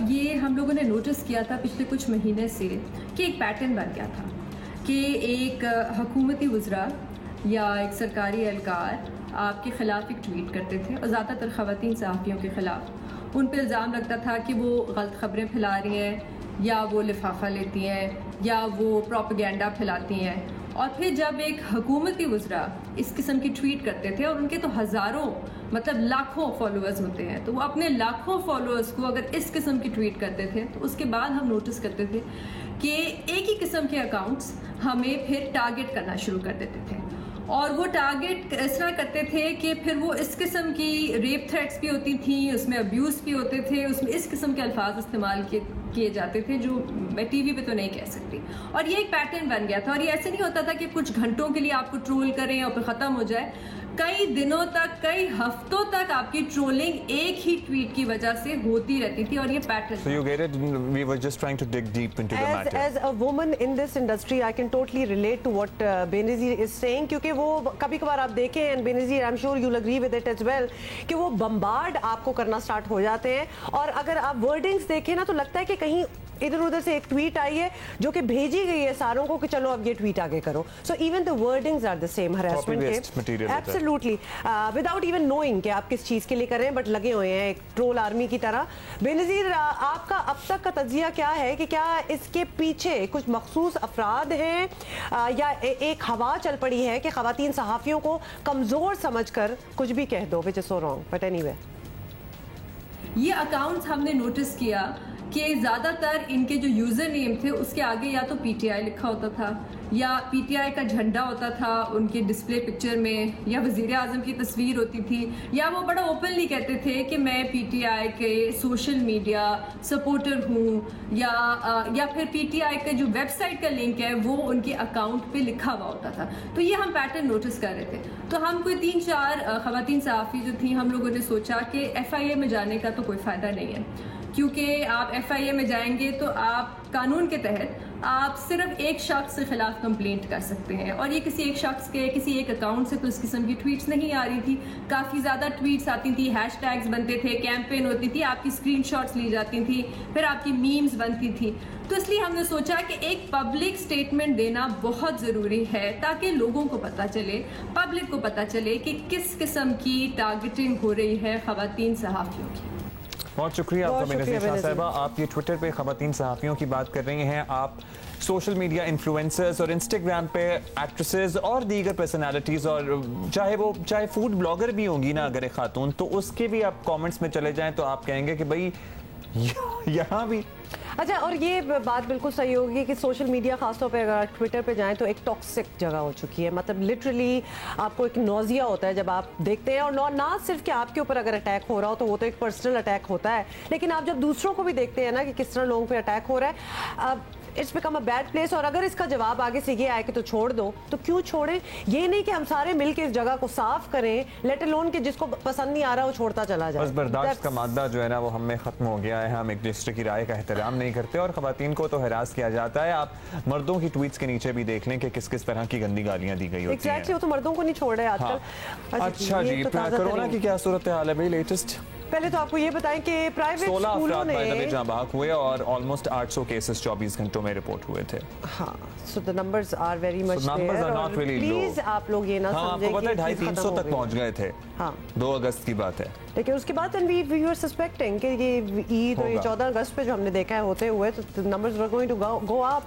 ये हम लोगों ने नोटिस किया था पिछले कुछ महीने से कि एक पैटर्न बन गया था कि एक हुकूमती वज़रा या एक सरकारी एहलकार आपके ख़िलाफ़ एक ट्वीट करते थे, और ज़्यादातर ख़वातीन सहाफ़ियों के ख़िलाफ़ उन पर इल्ज़ाम लगता था कि वो गलत ख़बरें फैला रही हैं, या वो लिफाफा लेती हैं, या वो प्रोपेगेंडा फैलाती हैं। और फिर जब एक हुकूमती वज़रा इस किस्म की ट्वीट करते थे, और उनके तो हज़ारों मतलब लाखों फॉलोअर्स होते हैं, तो वो अपने लाखों फॉलोअर्स को अगर इस किस्म की ट्वीट करते थे, तो उसके बाद हम नोटिस करते थे कि एक ही किस्म के अकाउंट्स हमें फिर टारगेट करना शुरू कर देते थे। और वो टारगेट इस तरह करते थे कि फिर वो इस किस्म की रेप थ्रेट्स भी होती थी, उसमें अब्यूज़ भी होते थे, उसमें इस किस्म के अल्फाज इस्तेमाल किए जाते थे जो मैं टीवी पे तो नहीं कह सकती। और ये एक पैटर्न बन गया था, और ये ऐसे नहीं होता था कि कुछ घंटों के लिए आपको ट्रोल करें और फिर ख़त्म हो जाए। कई दिनों तक, कई हफ्तों तक आपकी ट्रोलिंग एक ही ट्वीट की वजह से होती रहती थी, और ये pattern. So you get it? We were just trying to dig deep into the matter. As a woman in this industry, I can totally relate to what Benazir is saying, क्योंकि वो कभी-कभार आप देखें, and Benazir, I'm sure you'll agree with it as well, कि वो bombard आपको करना start हो जाते हैं, और अगर आप वर्डिंग्स देखें ना तो लगता है कि कहीं इधर उधर से एक ट्वीट आई है जो कि भेजी गई है सारों को कि चलो अब ये ट्वीट आगे करो। So even the wordings are the same, harassment के, एब्सोल्युटली, विदाउट इवन नोइंग कि आप किस चीज़ के लिए कर रहे हैं, बट लगे हुए हैं एक ट्रोल आर्मी की तरह। बेनज़ीर, आपका अब तक का तज्जिया क्या है कि क्या इसके पीछे कुछ मखसूस अफराद हैं, या एक हवा चल पड़ी है कि ख़वातीन सहाफ़ियों को कमज़ोर समझकर कुछ भी कह दो, which is so wrong, but anyway. ये अकाउंट्स हमने नोटिस किया कि ज़्यादातर इनके जो यूज़र नेम थे उसके आगे या तो PTI लिखा होता था, या PTI का झंडा होता था उनके डिस्प्ले पिक्चर में, या वज़ीर आज़म की तस्वीर होती थी, या वो बड़ा ओपनली कहते थे कि मैं PTI के सोशल मीडिया सपोर्टर हूँ, या फिर PTI का जो वेबसाइट का लिंक है वो उनके अकाउंट पे लिखा हुआ होता था। तो ये हम पैटर्न नोटिस कर रहे थे। तो हम कोई 3-4 ख़वातीन सहाफ़ी जो थी, हम लोगों ने सोचा कि FIA में जाने का तो कोई फ़ायदा नहीं है, क्योंकि आप FIA में जाएंगे तो आप कानून के तहत आप सिर्फ एक शख्स के खिलाफ कंप्लेंट कर सकते हैं, और ये किसी एक शख्स के किसी एक अकाउंट से तो इस किस्म की ट्वीट्स नहीं आ रही थी, काफ़ी ज़्यादा ट्वीट्स आती थी, हैशटैग्स बनते थे, कैंपेन होती थी, आपकी स्क्रीनशॉट्स ली जाती थी, फिर आपकी मीम्स बनती थी। तो इसलिए हमने सोचा कि एक पब्लिक स्टेटमेंट देना बहुत ज़रूरी है ताकि लोगों को पता चले, पब्लिक को पता चले कि किस किस्म की टारगेटिंग हो रही है ख़वातीन सहाफ़ियों की। बहुत शुक्रिया आपका बेनज़ीर शाह साहिबा। आप ये ट्विटर पे ख़वातीन सहाफ़ियों की बात कर रही हैं, आप सोशल मीडिया इन्फ्लुएंसर्स और इंस्टाग्राम पे एक्ट्रेसेस और दीगर पर्सनालिटीज़, और चाहे फूड ब्लॉगर भी होंगी ना अगर एक खातून, तो उसके भी आप कमेंट्स में चले जाएं तो आप कहेंगे कि भाई यहाँ भी। अच्छा, और ये बात बिल्कुल सही होगी कि सोशल मीडिया खासतौर पे अगर ट्विटर पे जाएं तो एक टॉक्सिक जगह हो चुकी है। मतलब लिटरली आपको एक नौजिया होता है जब आप देखते हैं, और ना सिर्फ कि आपके ऊपर अगर अटैक हो रहा हो तो वो तो एक पर्सनल अटैक होता है, लेकिन आप जब दूसरों को भी देखते हैं ना कि किस तरह लोगों पे अटैक हो रहा है, it's become a bad place. और अगर इसका जवाब आगे से ये आए कि तो छोड़ दो, तो क्यों छोड़ें? ये नहीं कि हम सारे मिलकर इस जगह को साफ करें, लेट अलोन कि जिसको पसंद नहीं आ रहा वो छोड़ता चला जाए। बस बर्दाश्त का मादा जो है ना वो हमें खत्म हो गया है। हम एक दूसरे की राय का एहतराम नहीं करते, और ख़वातीन को तो हरास किया जाता है। आप मर्दों की ट्वीट्स के नीचे भी देख लें कि किस किस तरह की गंदी गालियां दी गई होती हैं। वो तो मर्दों को नहीं छोड़ रहे आजकल। अच्छा जी, कोरोना की क्या सूरत हाल है भाई? लेटेस्ट पहले तो आपको ये बताएं कि प्राइवेट 16 स्कूलों अफराद बाय द वे ने जहां बहक हुए और ऑलमोस्ट 800 केसेस 24 घंटों में रिपोर्ट हुए थे। हाँ, so the numbers are very much numbers are not really low। Please आप लोग ये ना हम समझें आपको पता है कि 250-300 तक पहुंच गए थे। हाँ, 2 अगस्त की बात है। लेकिन उसके बाद वी वर सस्पेक्टिंग कि ये ईद और ये 14 अगस्त पे जो हमने देखा है होते हुए तो numbers were going to go up.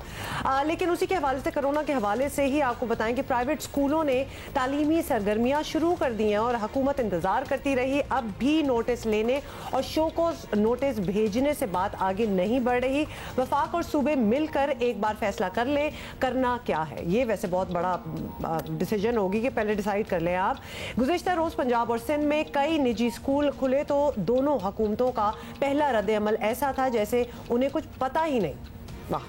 लेकिन उसी के हवाले से, कोरोना के हवाले से ही आपको बताएं कि प्राइवेट स्कूलों ने तालीमी सरगर्मियां शुरू कर दी हैं और हुकूमत इंतजार करती रही। अब भी नोटिस लेने और शो को नोटिस भेजने से बात आगे नहीं बढ़ रही। वफाक और सूबे मिलकर एक बार फैसला कर ले करना क्या है। ये वैसे बहुत बड़ा डिसीजन होगी कि पहले डिसाइड कर लें आप। गुज़िश्ता रोज पंजाब और सिंध में कई निजी स्कूल खुले तो दोनों हुकूमतों का पहला रद्द-ए-अमल ऐसा था जैसे उन्हें कुछ पता ही नहीं। वाह,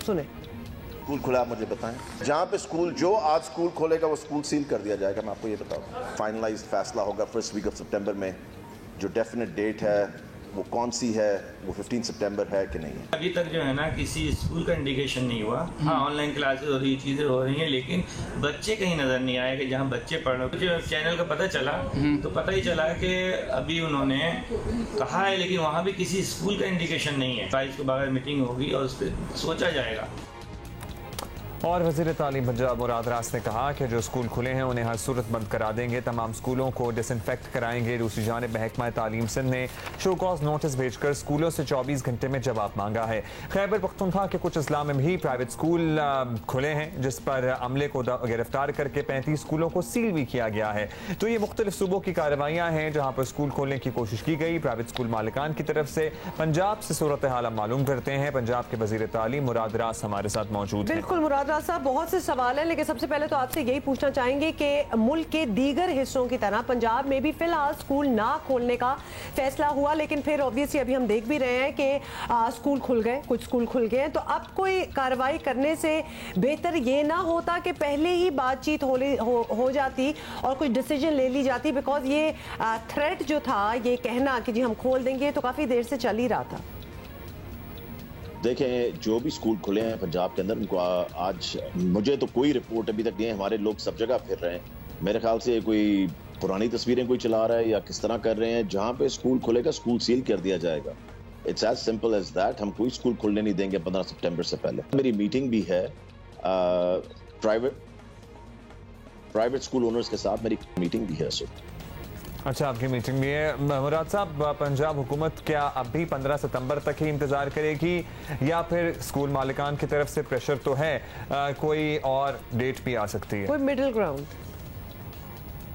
सुने। स्कूल खुला, आप मुझे बताएं जहाँ पे स्कूल, जो आज स्कूल खोलेगा वो स्कूल सील कर दिया जाएगा। मैं आपको ये बताऊँ, फाइनलाइज फैसला होगा फर्स्ट वीक ऑफ सितंबर में। जो डेफिनेट डेट है वो कौन सी है, वो 15 सितंबर है कि नहीं है। अभी तक जो है ना किसी स्कूल का इंडिकेशन नहीं हुआ। हाँ, ऑनलाइन क्लासेस हो रही, चीज़ें हो रही हैं, लेकिन बच्चे कहीं नज़र नहीं आए कि जहाँ बच्चे पढ़ रहे। मुझे चैनल का पता चला तो पता ही चला कि अभी उन्होंने कहा है, लेकिन वहाँ भी किसी स्कूल का इंडिकेशन नहीं है। 22 के बाद मीटिंग होगी और उस पर सोचा जाएगा। और वज़ीर तालीम पंजाब मुराद रास ने कहा कि जो स्कूल खुले हैं उन्हें हर सूरत बंद करा देंगे, तमाम स्कूलों को डिसइंफेक्ट कराएंगे। दूसरी जानिब महकमा तालीम सिंध ने शो कॉज नोटिस भेजकर स्कूलों से 24 घंटे में जवाब मांगा है। खैबर पख्तूनख्वा के कुछ अजला में भी प्राइवेट स्कूल खुले हैं, जिस पर अमले को गिरफ्तार करके 35 स्कूलों को सील भी किया गया है। तो ये मुख्तलिफ सूबों की कार्रवाइयाँ हैं जहाँ पर स्कूल खोलने की कोशिश की गई प्राइवेट स्कूल मालिकान की तरफ से। पंजाब से सूरत हाल हम मालूम करते हैं। पंजाब के वज़ीर तालीम मुराद रास हमारे साथ मौजूद हैं। बिल्कुल मुराद रास साहब, बहुत से सवाल हैं, लेकिन सबसे पहले तो आपसे यही पूछना चाहेंगे कि मुल्क के दीगर हिस्सों की तरह पंजाब में भी फिलहाल स्कूल ना खोलने का फैसला हुआ, लेकिन फिर ऑब्वियसली अभी हम देख भी रहे हैं कि स्कूल खुल गए, कुछ स्कूल खुल गए हैं। तो अब कोई कार्रवाई करने से बेहतर ये ना होता कि पहले ही बातचीत हो जाती और कुछ डिसीजन ले ली जाती, बिकॉज ये थ्रेट जो था, ये कहना कि जी हम खोल देंगे, तो काफ़ी देर से चल ही रहा था। देखें, जो भी स्कूल खुले हैं पंजाब के अंदर, उनको आज मुझे तो कोई रिपोर्ट अभी तक नहीं है। हमारे लोग सब जगह फिर रहे हैं। मेरे ख्याल से कोई पुरानी तस्वीरें कोई चला रहा है या किस तरह कर रहे हैं। जहाँ पे स्कूल खुलेगा स्कूल सील कर दिया जाएगा। It's as simple as that. हम कोई स्कूल खुलने नहीं देंगे 15 सितंबर से पहले। मेरी मीटिंग भी है प्राइवेट स्कूल ओनर्स के साथ, मेरी मीटिंग भी है। अच्छा, आपकी मीटिंग भी है। मुराद साहब, पंजाब हुकूमत क्या अब भी 15 सितंबर तक ही इंतजार करेगी या फिर स्कूल मालिकान की तरफ से प्रेशर तो है, कोई और डेट भी आ सकती है? कोई मिडिल ग्राउंड?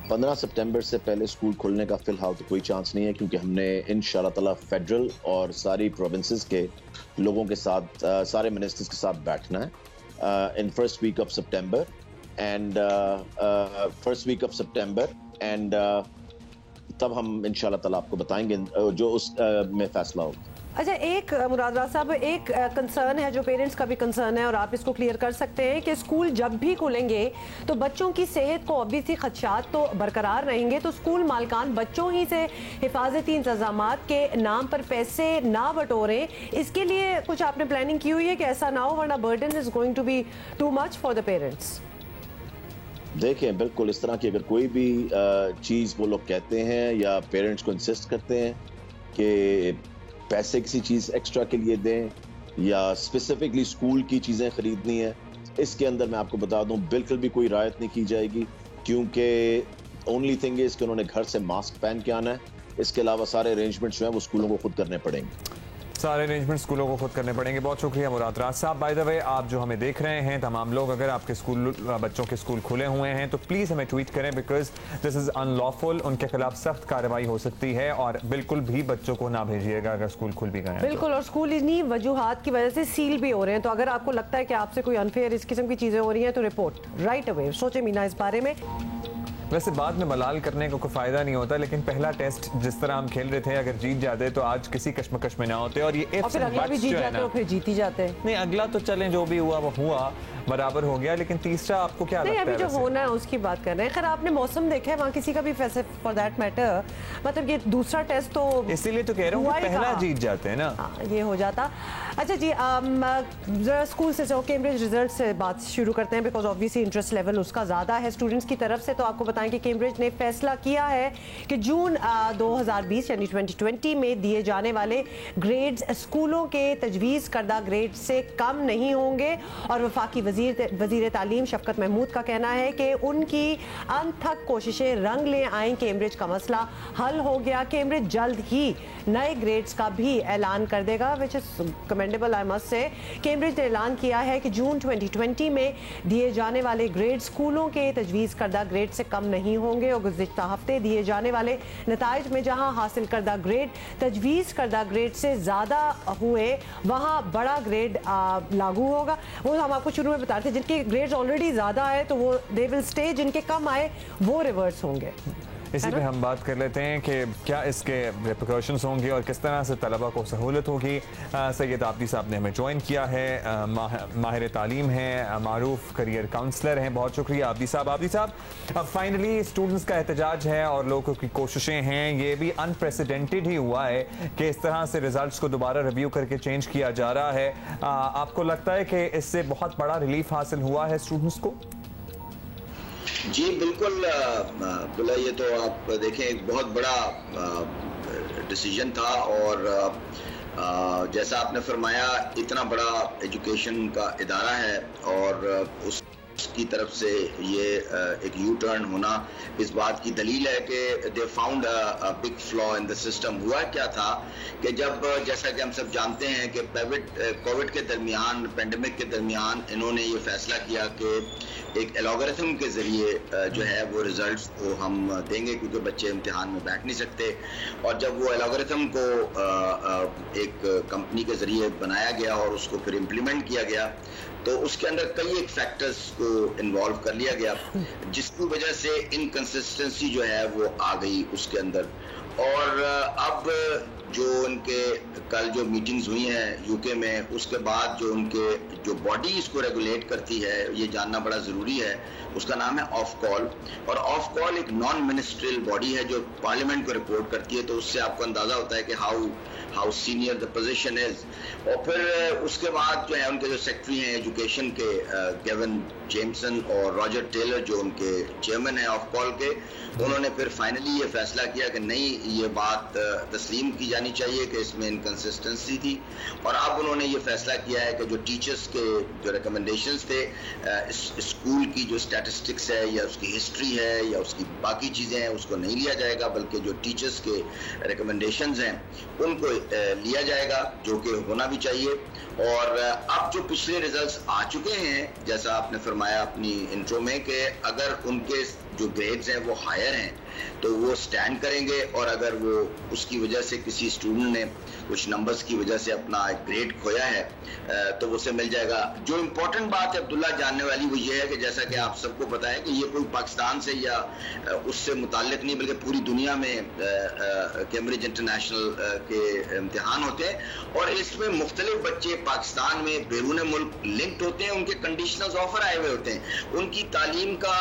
15 सितंबर से पहले स्कूल खुलने का फिलहाल तो कोई चांस नहीं है, क्योंकि हमने इंशाल्लाह ताला फेडरल और सारी प्रोविंसेस के लोगों के साथ, सारे मिनिस्टर्स के साथ बैठना है in first week of September and तब हम इंशाल्लाह ताला आपको बताएंगे जो उस में फैसला होगा। अच्छा, एक मुराद रास साहब, एक कंसर्न है जो पेरेंट्स का भी कंसर्न है और आप इसको क्लियर कर सकते हैं कि स्कूल जब भी खुलेंगे तो बच्चों की सेहत को ऑब्वियसली खदशात तो बरकरार रहेंगे, तो स्कूल मालकान बच्चों ही से हिफाजती इंतजामात के नाम पर पैसे ना बटोरें। इसके लिए कुछ आपने प्लानिंग की हुई है कि ऐसा ना हो, वरना burden is going to be too much for the parents? देखें, बिल्कुल इस तरह की अगर कोई भी चीज़ वो लोग कहते हैं या पेरेंट्स को इंसिस्ट करते हैं कि पैसे किसी चीज़ एक्स्ट्रा के लिए दें या स्पेसिफिकली स्कूल की चीज़ें ख़रीदनी है, इसके अंदर मैं आपको बता दूं बिल्कुल भी कोई रायत नहीं की जाएगी, क्योंकि ओनली थिंग इज़ कि उन्होंने घर से मास्क पहन के आना है। इसके अलावा सारे अरेंजमेंट्स जो हैं वो स्कूलों को खुद करने पड़ेंगे। सारे अरेंजमेंट स्कूलों को खुद करने पड़ेंगे। बहुत शुक्रिया मुराद रास साहब। बाय द वे, आप जो हमें देख रहे हैं, तमाम लोग, अगर आपके स्कूल बच्चों के स्कूल खुले हुए हैं तो प्लीज़ हमें ट्वीट करें, बिकॉज दिस इज़ अनलॉफुल। उनके खिलाफ सख्त कार्रवाई हो सकती है और बिल्कुल भी बच्चों को ना भेजिएगा अगर स्कूल खुल भी गए हैं। बिल्कुल, और स्कूल इन्हीं वजूहात की वजह से सील भी हो रहे हैं, तो अगर आपको लगता है कि आपसे कोई अनफेयर इस किस्म की चीज़ें हो रही हैं तो रिपोर्ट राइट अवे। सोचे मीना इस बारे में। वैसे बाद में मलाल करने का कोई फायदा नहीं होता, लेकिन पहला टेस्ट जिस तरह हम खेल रहे थे, अगर जीत जाते तो आज किसी कश्मकश में ना होते। और ये फिर अगला भी जीत जाते और फिर जीत ही जाते। नहीं, अगला तो चलें, जो भी हुआ वो हुआ, बराबर हो गया, लेकिन तीसरा आपको क्या लगता है? अभी जो होना है उसकी बात कर रहे हैं। खैर, आपने मौसम देखा है वहाँ किसी का भी, फैसे फॉर दैट मैटर, मतलब ये दूसरा टेस्ट तो इसीलिए तो कह रहा हूँ पहला जीत जाते हैं ना, ये हो जाता। अच्छा जी, स्कूल से कैम्ब्रिज रिजल्ट से बात शुरू करते हैं, बिकॉज ऑब्वियसली इंटरेस्ट लेवल उसका ज़्यादा है स्टूडेंट्स की तरफ से। तो आपको बताएं बताएं कि कैम्ब्रिज ने फैसला किया है कि जून 2020 यानी 2020 में दिए जाने वाले ग्रेड्स स्कूलों के तजवीज़ करदा ग्रेड से कम नहीं होंगे। और वफाकी वजीर तालीम शफकत महमूद का कहना है कि उनकी अनथक कोशिशें रंग ले आईं, कैम्ब्रिज का मसला हल हो गया। कैम्ब्रिज जल्द ही नए ग्रेड्स का भी ऐलान कर देगा, which is commendable I must say. Cambridge ने ऐलान किया है कि जून 2020 में दिए जाने वाले ग्रेड स्कूलों के तजवीज़ करदा ग्रेड से कम नहीं होंगे और गुज़िश्ता हफ्ते दिए जाने वाले नताइज में जहां हासिल करदा ग्रेड तजवीज़ करदा ग्रेड से ज़्यादा हुए वहां बड़ा ग्रेड लागू होगा। वो हम आपको शुरू में बता रहे थे, जिनके ग्रेड्स ऑलरेडी ज़्यादा आए तो वो दे विल स्टे, जिनके कम आए वो रिवर्स होंगे। इसी पे हम बात कर लेते हैं कि क्या इसके रिपरकशंस होंगे और किस तरह से तलबा को सहूलत होगी। सैयद आबदी साहब ने हमें ज्वाइन किया है, माहिर तालीम हैं, मारूफ करियर काउंसलर हैं। बहुत शुक्रिया आबदी साहब। आबदी साहब, अब फाइनली स्टूडेंट्स का एहतजाज है और लोगों की कोशिशें हैं, ये भी अनप्रेसिडेंटेड ही हुआ है कि इस तरह से रिजल्ट्स को दोबारा रिव्यू करके चेंज किया जा रहा है। आपको लगता है कि इससे बहुत बड़ा रिलीफ हासिल हुआ है स्टूडेंट्स को? जी बिल्कुल अब्दुल्ला, ये तो आप देखें एक बहुत बड़ा डिसीजन था और जैसा आपने फरमाया इतना बड़ा एजुकेशन का इदारा है और उसकी तरफ से ये एक यू टर्न होना इस बात की दलील है कि they found a big flaw in the system. हुआ क्या था कि जब जैसा कि हम सब जानते हैं कि कोविड के दरमियान, पेंडेमिक के दरमियान इन्होंने ये फैसला किया कि एक एल्गोरिथम के ज़रिए जो है वो रिजल्ट्स को हम देंगे क्योंकि बच्चे इम्तिहान में बैठ नहीं सकते। और जब वो एल्गोरिथम को एक कंपनी के ज़रिए बनाया गया और उसको फिर इम्प्लीमेंट किया गया तो उसके अंदर कई एक फैक्टर्स को इन्वॉल्व कर लिया गया जिसकी वजह से इनकंसिस्टेंसी जो है वो आ गई उसके अंदर। और अब जो उनके कल जो मीटिंग्स हुई हैं यूके में, उसके बाद जो उनके जो बॉडी इसको रेगुलेट करती है ये जानना बड़ा ज़रूरी है, उसका नाम है ऑफ कॉल। और ऑफ कॉल एक नॉन मिनिस्ट्रियल बॉडी है जो पार्लियामेंट को रिपोर्ट करती है, तो उससे आपको अंदाज़ा होता है कि how senior the position is. और फिर उसके बाद जो है उनके जो सेक्रेटरी हैं एजुकेशन के गेविन जेमसन और रॉजर टेलर जो उनके चेयरमैन हैं ऑफ कॉल के, उन्होंने फिर फाइनली ये फैसला किया कि नहीं, ये बात तस्लीम की जानी चाहिए कि इसमें इनकंसिस्टेंसी थी। और अब उन्होंने ये फैसला किया है कि जो टीचर्स के जो रिकमेंडेशंस थे, स्कूल की जो स्टैटिस्टिक्स है या उसकी हिस्ट्री है या उसकी बाकी चीज़ें हैं उसको नहीं लिया जाएगा, बल्कि जो टीचर्स के रिकमेंडेशंस हैं उनको लिया जाएगा, जो कि होना भी चाहिए। और अब जो पिछले रिजल्ट्स आ चुके हैं, जैसा आपने फरमाया अपनी इंट्रो में, कि अगर उनके जो ग्रेड्स हैं वो हायर हैं तो वो स्टैंड करेंगे, और अगर वो उसकी वजह से किसी स्टूडेंट ने कुछ नंबर्स की वजह से अपना ग्रेड खोया है तो उसे मिल जाएगा। जो इम्पोर्टेंट बात है अब्दुल्ला जानने वाली वो ये है कि जैसा कि आप सबको पता है कि ये कोई पाकिस्तान से या उससे मुताल्लिक नहीं, बल्कि पूरी दुनिया में कैम्ब्रिज इंटरनेशनल के इम्तिहान होते हैं और इसमें मुख्तलिफ बच्चे पाकिस्तान में बैरून मुल्क लिंक्ड होते हैं, उनके कंडीशनल ऑफर आए हुए होते हैं। उनकी तालीम का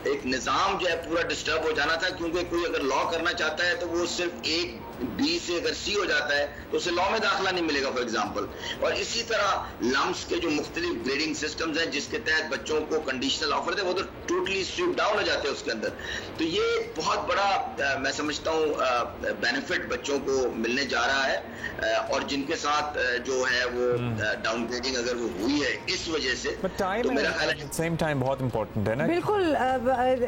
एक निज़ाम जो है पूरा डिस्टर्ब हो जाना था, क्योंकि कोई अगर लॉ करना चाहता है तो वो सिर्फ एक बी से अगर सी हो जाता है तो उसे लॉ में दाखिला नहीं मिलेगा फॉर एग्जांपल। और इसी तरह लम्स के जो मुख्तलिफ ग्रेडिंग सिस्टम्स हैं जिसके तहत बच्चों को कंडीशनल ऑफर थे वो तो टोटली स्ट्रिप डाउन हो जाते हैं उसके अंदर। तो ये बहुत बड़ा मैं समझता हूँ बेनिफिट बच्चों को मिलने जा रहा है, और जिनके साथ जो है वो डाउनग्रेडिंग अगर वो हुई है इस वजह से, तो मेरा ख्याल है सेम टाइम बहुत इंपॉर्टेंट है ना। बिल्कुल।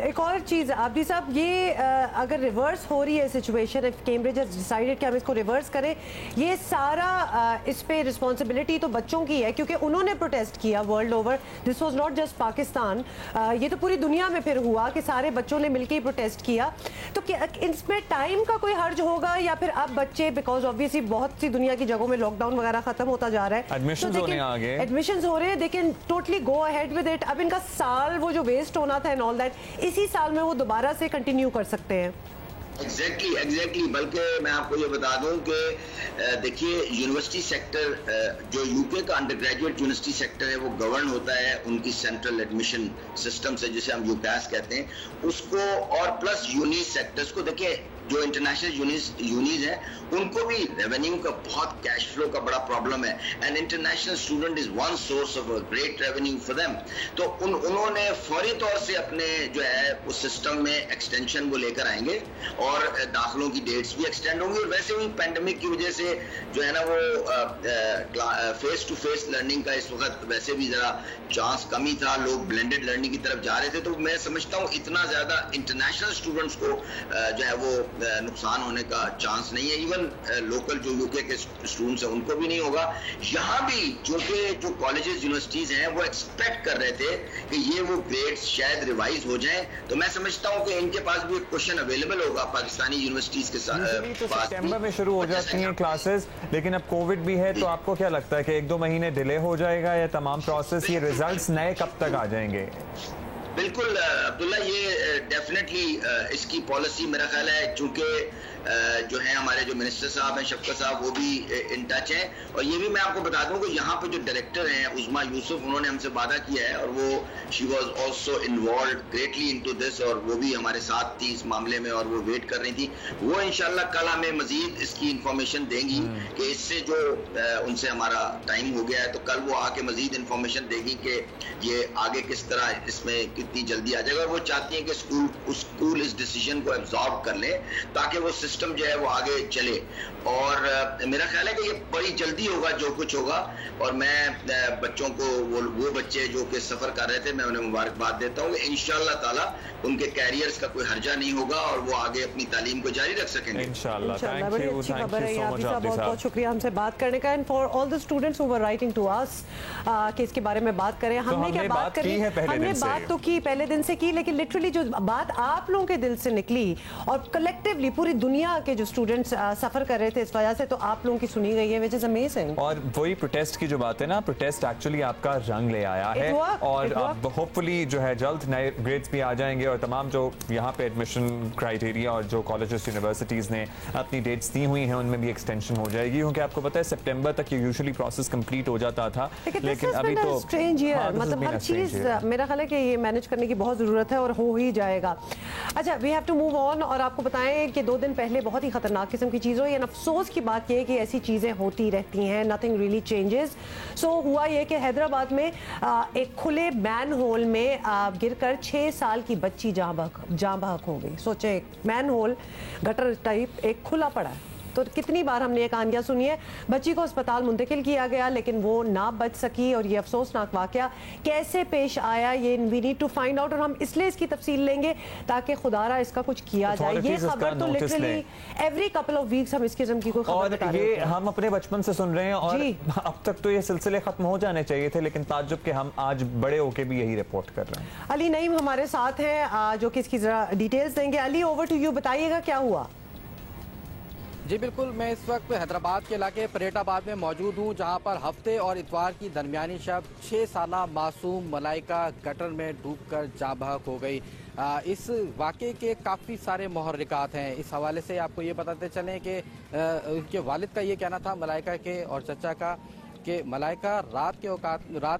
एक और चीज़ आबदी साहब, ये अगर रिवर्स हो रही है situation, if Cambridge has decided कि हम इसको रिवर्स करें, ये सारा इस पे रिस्पॉन्सिबिलिटी तो बच्चों की है क्योंकि उन्होंने प्रोटेस्ट किया world over. This was not just Pakistan, ये तो पूरी दुनिया में फिर हुआ कि सारे बच्चों ने मिलकर ही प्रोटेस्ट किया। तो क्या इसमें टाइम का कोई हर्ज होगा या फिर अब बच्चे, बिकॉज ऑब्वियसली बहुत सी दुनिया की जगहों में लॉकडाउन वगैरह खत्म होता जा रहा है, एडमिशंस होने आ गए, एडमिशंस हो रहे हैं, they can totally go ahead with it. अब इनका साल वो जो वेस्ट होना था एंड ऑल दैट, इसी साल में वो दोबारा से कंटिन्यू कर सकते हैं। एग्जैक्टली। बल्कि मैं आपको ये बता दूं कि देखिए यूनिवर्सिटी सेक्टर जो यूके का अंडर ग्रेजुएट यूनिवर्सिटी सेक्टर है वो गवर्न होता है उनकी सेंट्रल एडमिशन सिस्टम से, जिसे हम यूपैस कहते हैं उसको, और प्लस यूनि सेक्टर्स को। देखिए जो इंटरनेशनल यूनिज हैं उनको भी रेवेन्यू का बहुत कैश फ्लो का बड़ा प्रॉब्लम है and international student is one source of great revenue for them. तो उन्होंने फौरी तौर से अपने जो है उस सिस्टम में एक्सटेंशन वो लेकर आएंगे और दाखिलों की डेट्स भी एक्सटेंड होंगी। और वैसे भी पैंडेमिक की वजह से जो है ना वो फेस टू फेस लर्निंग का इस वक्त वैसे भी जरा चांस कम ही था, लोग ब्लेंडेड लर्निंग की तरफ जा रहे थे। तो मैं समझता हूँ इतना ज्यादा इंटरनेशनल स्टूडेंट्स को जो है वो नुकसान होने का चांस नहीं है। इवन लोकल जो यूके के स्टूडेंट्स हैं उनको भी नहीं होगा। यहाँ भी चूंकि जो कॉलेजेस यूनिवर्सिटीज हैं वो एक्सपेक्ट कर रहे थे कि ये वो ग्रेड्स शायद रिवाइज हो जाएं, तो मैं समझता हूँ कि इनके पास भी एक क्वेश्चन अवेलेबल होगा पाकिस्तानी यूनिवर्सिटीज के साथ। तो सितंबर में शुरू हो जाती हैं क्लासेस, लेकिन अब कोविड भी है, तो आपको क्या लगता है कि 1-2 महीने डिले हो जाएगा या तमाम प्रोसेस, ये रिजल्ट्स नए कब तक आ जाएंगे? बिल्कुल अब्दुल्ला, ये डेफिनेटली इसकी पॉलिसी मेरा ख्याल है, चूंकि जो है हमारे जो मिनिस्टर साहब हैं शफकत साहब वो भी इन टच हैं। और ये भी मैं आपको बता दूं कि यहाँ पे जो डायरेक्टर हैं उज़मा यूसुफ, उन्होंने हमसे वादा किया है और वो she was also involved greatly into this, और वो भी हमारे साथ थी इस मामले में और वो वेट कर रही थी। वो इंशाल्लाह कल हमें मजीद इसकी इंफॉर्मेशन देंगी कि इससे जो उनसे हमारा टाइम हो गया है, तो कल वो आके मजीद इंफॉर्मेशन देगी कि ये आगे किस तरह इसमें कितनी जल्दी आ जाएगा। और वो चाहती हैं कि स्कूल इस डिसीजन को एब्जॉर्ब कर ले ताकि वो सिस्टम जो है वो आगे चले। और मेरा ख्याल है कि ये बड़ी जल्दी होगा जो कुछ होगा। और मैं बच्चों को वो बच्चे जो कि सफर कर रहे थे, मैं उन्हें मुबारकबाद देता हूँ। इंशाअल्लाह ताला उनके कैरियर्स का कोई हर्जा नहीं होगा और वो आगे अपनी तालीम को जारी रख सकेंगे इंशाअल्लाह। बड़ी अच्छी खबर है। बहुत बहुत शुक्रिया हमसे बात करने का। And for all the students who were writing to us कि इसके बारे में बात करें। हमने क्या बात करी है? हमने बात तो की, पहले दिन से की, लेकिन लिटरली जो बात आप लोगों के दिल से निकली और कलेक्टिवली पूरी दुनिया के जो स्टूडेंट्स सफर कर रहे थे इस वजह से, तो आप लोगों की सुनी गई है, व्हिच इज अमेजिंग। और वही प्रोटेस्ट की जो बात है ना, प्रोटेस्ट एक्चुअली आपका रंग ले आया है और अब होपफुली जो है जल्द नए ग्रेड्स भी आ जाएंगे और तमाम जो यहाँ पे एडमिशन क्राइटेरिया और जो कॉलेजेस यूनिवर्सिटीज ने अपनी डेट्स दी हुई हैं उनमें भी एक्सटेंशन हो जाएगी, क्योंकि आपको पता है सितंबर तक ये यूजुअली प्रोसेस कंप्लीट हो जाता था। लेकिन अभी तो स्ट्रेंज ईयर, मतलब हर चीज मेरा ख्याल है कि ये मैनेज करने की बहुत जरूरत है और हो ही जाएगा। अच्छा, we have to move on. और आपको बताएं कि 2 दिन पहले बहुत ही खतरनाक किस्म की चीज़ हुई। अफसोस की बात यह है कि ऐसी चीज़ें होती रहती हैं, नथिंग रियली चेंजेस। सो हुआ ये कि हैदराबाद में एक खुले मैन होल में गिरकर 6 साल की बच्ची जाँ बहक हो गई। सोचे, मैन होल गटर टाइप एक खुला पड़ा है, तो कितनी बार हमने ये कहानियां सुनी है। बच्ची को अस्पताल मुंतकिल किया गया लेकिन वो ना बच सकी और ये अफसोसनाक वाकया कैसे पेश आया, ये we need to find out. और हम इसलिए इसकी तफसील लेंगे ताकि खुदारा इसका कुछ किया जाए। ये खबर तो literally every couple of weeks हम इस किस्म की कोई खबर बता रहे हैं। हम अपने बचपन से सुन रहे हैं और अब तक तो ये सिलसिले खत्म हो जाने चाहिए थे, लेकिन ताज्जुब के हम आज बड़े होके भी यही रिपोर्ट कर रहे हैं। अली नईम हमारे साथ हैं जो कि इसकी जरा डिटेल्स देंगे। अली, ओवर टू यू, बताइएगा क्या हुआ। जी बिल्कुल, मैं इस वक्त हैदराबाद के इलाके परेटाबाद में मौजूद हूँ, जहाँ पर हफ्ते और इतवार की दरमियानी शब 6 साला मासूम मलाइका गटर में डूबकर जाँ बहक हो गई। इस वाक़े के काफ़ी सारे मुहर्रिकात हैं। इस हवाले से आपको ये बताते चलें कि उनके वालिद का ये कहना था, मलाइका के और चचा का, कि मलाइका रात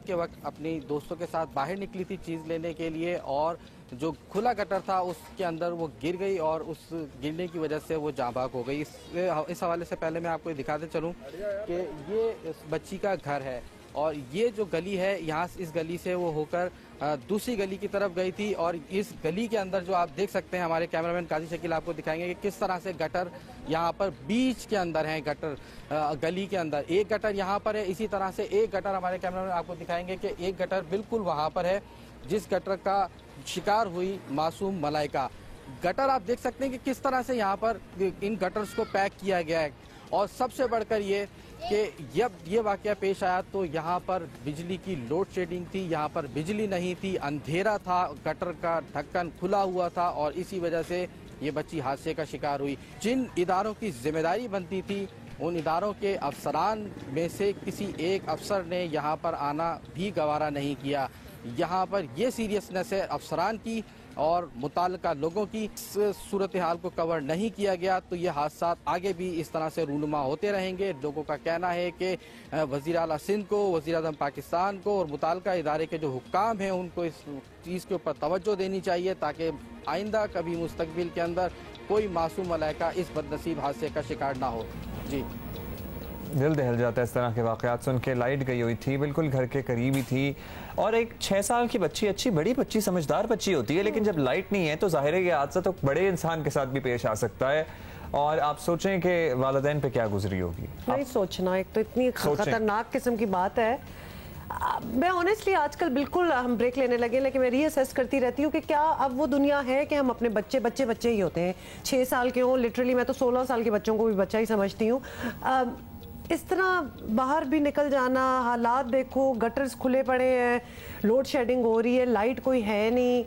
के वक्त अपनी दोस्तों के साथ बाहर निकली थी चीज़ लेने के लिए और जो खुला गटर था उसके अंदर वो गिर गई और उस गिरने की वजह से वो जाँ बहक हो गई। इस हवाले से पहले मैं आपको दिखाते चलूँ कि ये इस बच्ची का घर है और ये जो गली है, यहाँ इस गली से वो होकर दूसरी गली की तरफ गई थी। और इस गली के अंदर जो आप देख सकते हैं, हमारे कैमरामैन काजी शकील आपको दिखाएंगे कि किस तरह से गटर यहाँ पर बीच के अंदर है। गटर गली के अंदर एक गटर यहाँ पर है, इसी तरह से एक गटर हमारे कैमरामैन आपको दिखाएंगे कि एक गटर बिल्कुल वहाँ पर है जिस गटर का शिकार हुई मासूम मलाइका। गटर आप देख सकते हैं कि किस तरह से यहाँ पर इन गटर्स को पैक किया गया है। और सबसे बढ़कर ये कि जब ये वाकया पेश आया तो यहाँ पर बिजली की लोड शेडिंग थी, यहाँ पर बिजली नहीं थी, अंधेरा था, गटर का ढक्कन खुला हुआ था और इसी वजह से ये बच्ची हादसे का शिकार हुई। जिन इदारों की जिम्मेदारी बनती थी उन इदारों के अफसरान में से किसी एक अफसर ने यहाँ पर आना भी गवारा नहीं किया। यहाँ पर ये सीरियसनेस है अफसरान की और मुताल्लिका लोगों की, सूरत हाल को कवर नहीं किया गया तो ये हादसा आगे भी इस तरह से रूनुमा होते रहेंगे। लोगों का कहना है कि वज़ीर आला सिंध को, वज़ीर आज़म पाकिस्तान को और मुताल्लिका इदारे के जो हुक्काम हैं उनको इस चीज़ के ऊपर तवज्जो देनी चाहिए ताकि आइंदा कभी मुस्तकबिल के अंदर कोई मासूम मलाइका इस बदनसीब हादसे का शिकार ना हो। जी, दिल दहल जाता है इस तरह के वाक़यात सुन के। लाइट गई हुई थी, बिल्कुल घर के करीब ही थी, और एक 6 साल की बच्ची, अच्छी बड़ी बच्ची, समझदार बच्ची होती है, लेकिन जब लाइट नहीं है तो जाहिर है ये हादसा तो बड़े इंसान के साथ भी पेश आ सकता है। और आप सोचें कि वालिदैन पे क्या गुजरी होगी। नहीं सोचना, एक तो इतनी खतरनाक किस्म की बात है। मैं ऑनेस्टली आजकल बिल्कुल हम ब्रेक लेने लगे, लेकिन मैं रीअसेस करती रहती हूँ कि क्या अब वो दुनिया है कि हम अपने बच्चे ही होते हैं, 6 साल के हों, लिटरली मैं तो 16 साल के बच्चों को भी बच्चा ही समझती हूँ। इस तरह बाहर भी निकल जाना, हालात देखो, गटर्स खुले पड़े हैं, लोड शेडिंग हो रही है, लाइट कोई है नहीं।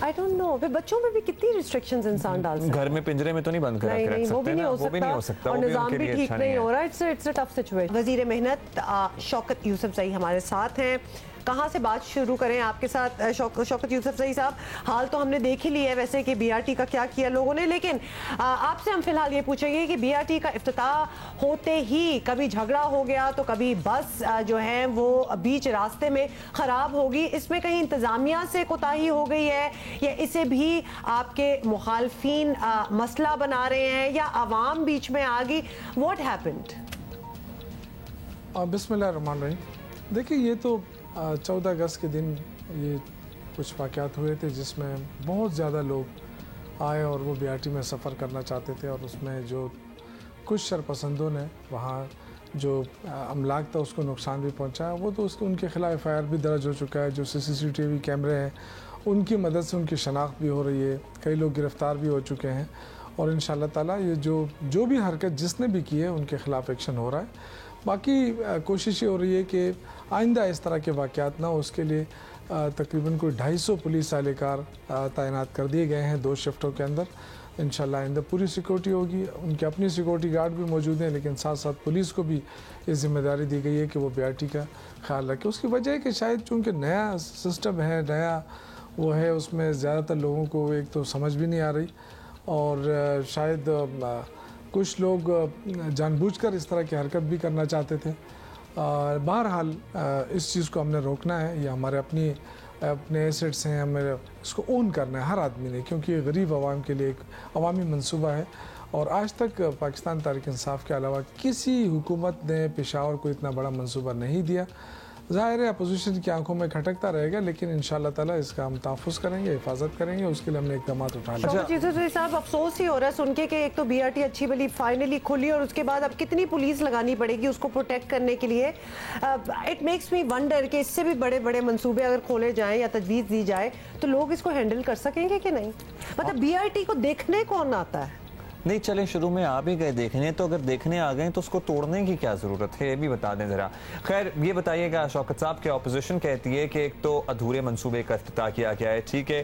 आई डोंट नो, फिर बच्चों में भी कितनी रिस्ट्रिक्शंस इंसान डाल सकता है। घर में पिंजरे में तो नहीं बंद करा के रख सकते, वो भी नहीं हो सकता, और निजाम भी ठीक नहीं हो रहा। It's a tough situation. वजीर मेहनत शौकत यूसुफजई हमारे साथ हैं। कहाँ से बात शुरू करें आपके साथ शौकत यूसुफजई साहब? हाल तो हमने देख ही लिया है वैसे कि बीआरटी का क्या किया लोगों ने, लेकिन आपसे हम फिलहाल ये पूछेंगे कि बीआरटी का इफ्तिताह होते ही कभी झगड़ा हो गया तो कभी बस जो है वो बीच रास्ते में ख़राब होगी, इसमें कहीं इंतज़ामिया से कोताही हो गई है या इसे भी आपके मुखालफीन मसला बना रहे हैं या आवाम बीच में आ गई? What happened? बिस्मिल्लाहिर्रहमानिर्रहीम। देखिए, ये तो 14 अगस्त के दिन ये कुछ वाक़यात हुए थे जिसमें बहुत ज़्यादा लोग आए और वो बीआरटी में सफ़र करना चाहते थे, और उसमें जो कुछ शरपसंदों ने वहाँ जो अमलाक था उसको नुकसान भी पहुँचाया, वो तो उसके उनके ख़िलाफ़ FIR भी दर्ज हो चुका है। जो CCTV कैमरे हैं उनकी मदद से उनकी शनाख्त भी हो रही है, कई लोग गिरफ़्तार भी हो चुके हैं, और इंशाअल्लाह ताला ये जो भी हरकत जिसने भी की है उनके ख़िलाफ़ एक्शन हो रहा है। बाकी कोशिश ये हो रही है कि आइंदा इस तरह के वाक़यात ना हो, उसके लिए तकरीबन कोई 250 पुलिस एहलकार तैनात कर दिए गए हैं 2 शिफ्टों के अंदर। इंशाल्लाह आइंदा पूरी सिक्योरिटी होगी। उनके अपनी सिक्योरिटी गार्ड भी मौजूद हैं, लेकिन साथ साथ पुलिस को भी ये जिम्मेदारी दी गई है कि वो बीआरटी का ख्याल रखे। उसकी वजह है कि शायद चूँकि नया सिस्टम है, नया वो है, उसमें ज़्यादातर लोगों को एक तो समझ भी नहीं आ रही, और शायद कुछ लोग जानबूझकर इस तरह की हरकत भी करना चाहते थे। बहरहाल इस चीज़ को हमने रोकना है, ये हमारे अपने एसेट्स हैं, हमें इसको ओन करना है हर आदमी ने, क्योंकि ये गरीब आवाम के लिए एक अवामी मंसूबा है। और आज तक पाकिस्तान तहरीक इंसाफ के अलावा किसी हुकूमत ने पेशावर को इतना बड़ा मंसूबा नहीं दिया। ज़ाहिर है अपोजिशन की आंखों में खटकता रहेगा, लेकिन इंशाअल्लाह ताला इसका हम तहफ़्फ़ुज़ करेंगे, हिफाजत करेंगे, उसके लिए हमने इक़दाम उठा लिया। अच्छा साहब, अफसोस ही हो रहा है सुन के कि एक तो बीआरटी अच्छी भली फाइनली खुली और उसके बाद अब कितनी पुलिस लगानी पड़ेगी उसको प्रोटेक्ट करने के लिए। इट मेक्स मी वंडर कि इससे भी बड़े बड़े मंसूबे अगर खोले जाएँ या तजवीज़ दी जाए तो लोग इसको हैंडल कर सकेंगे कि नहीं? मतलब बीआरटी को देखने कौन आता है? नहीं, चलें शुरू में आ भी गए देखने, तो अगर देखने आ गए तो उसको तोड़ने की क्या ज़रूरत है, ये भी बता दें ज़रा। खैर ये बताइएगा शौकत साहब कि अपोजिशन कहती है कि एक तो अधूरे मंसूबे का इफ्तिताह किया गया है, ठीक है,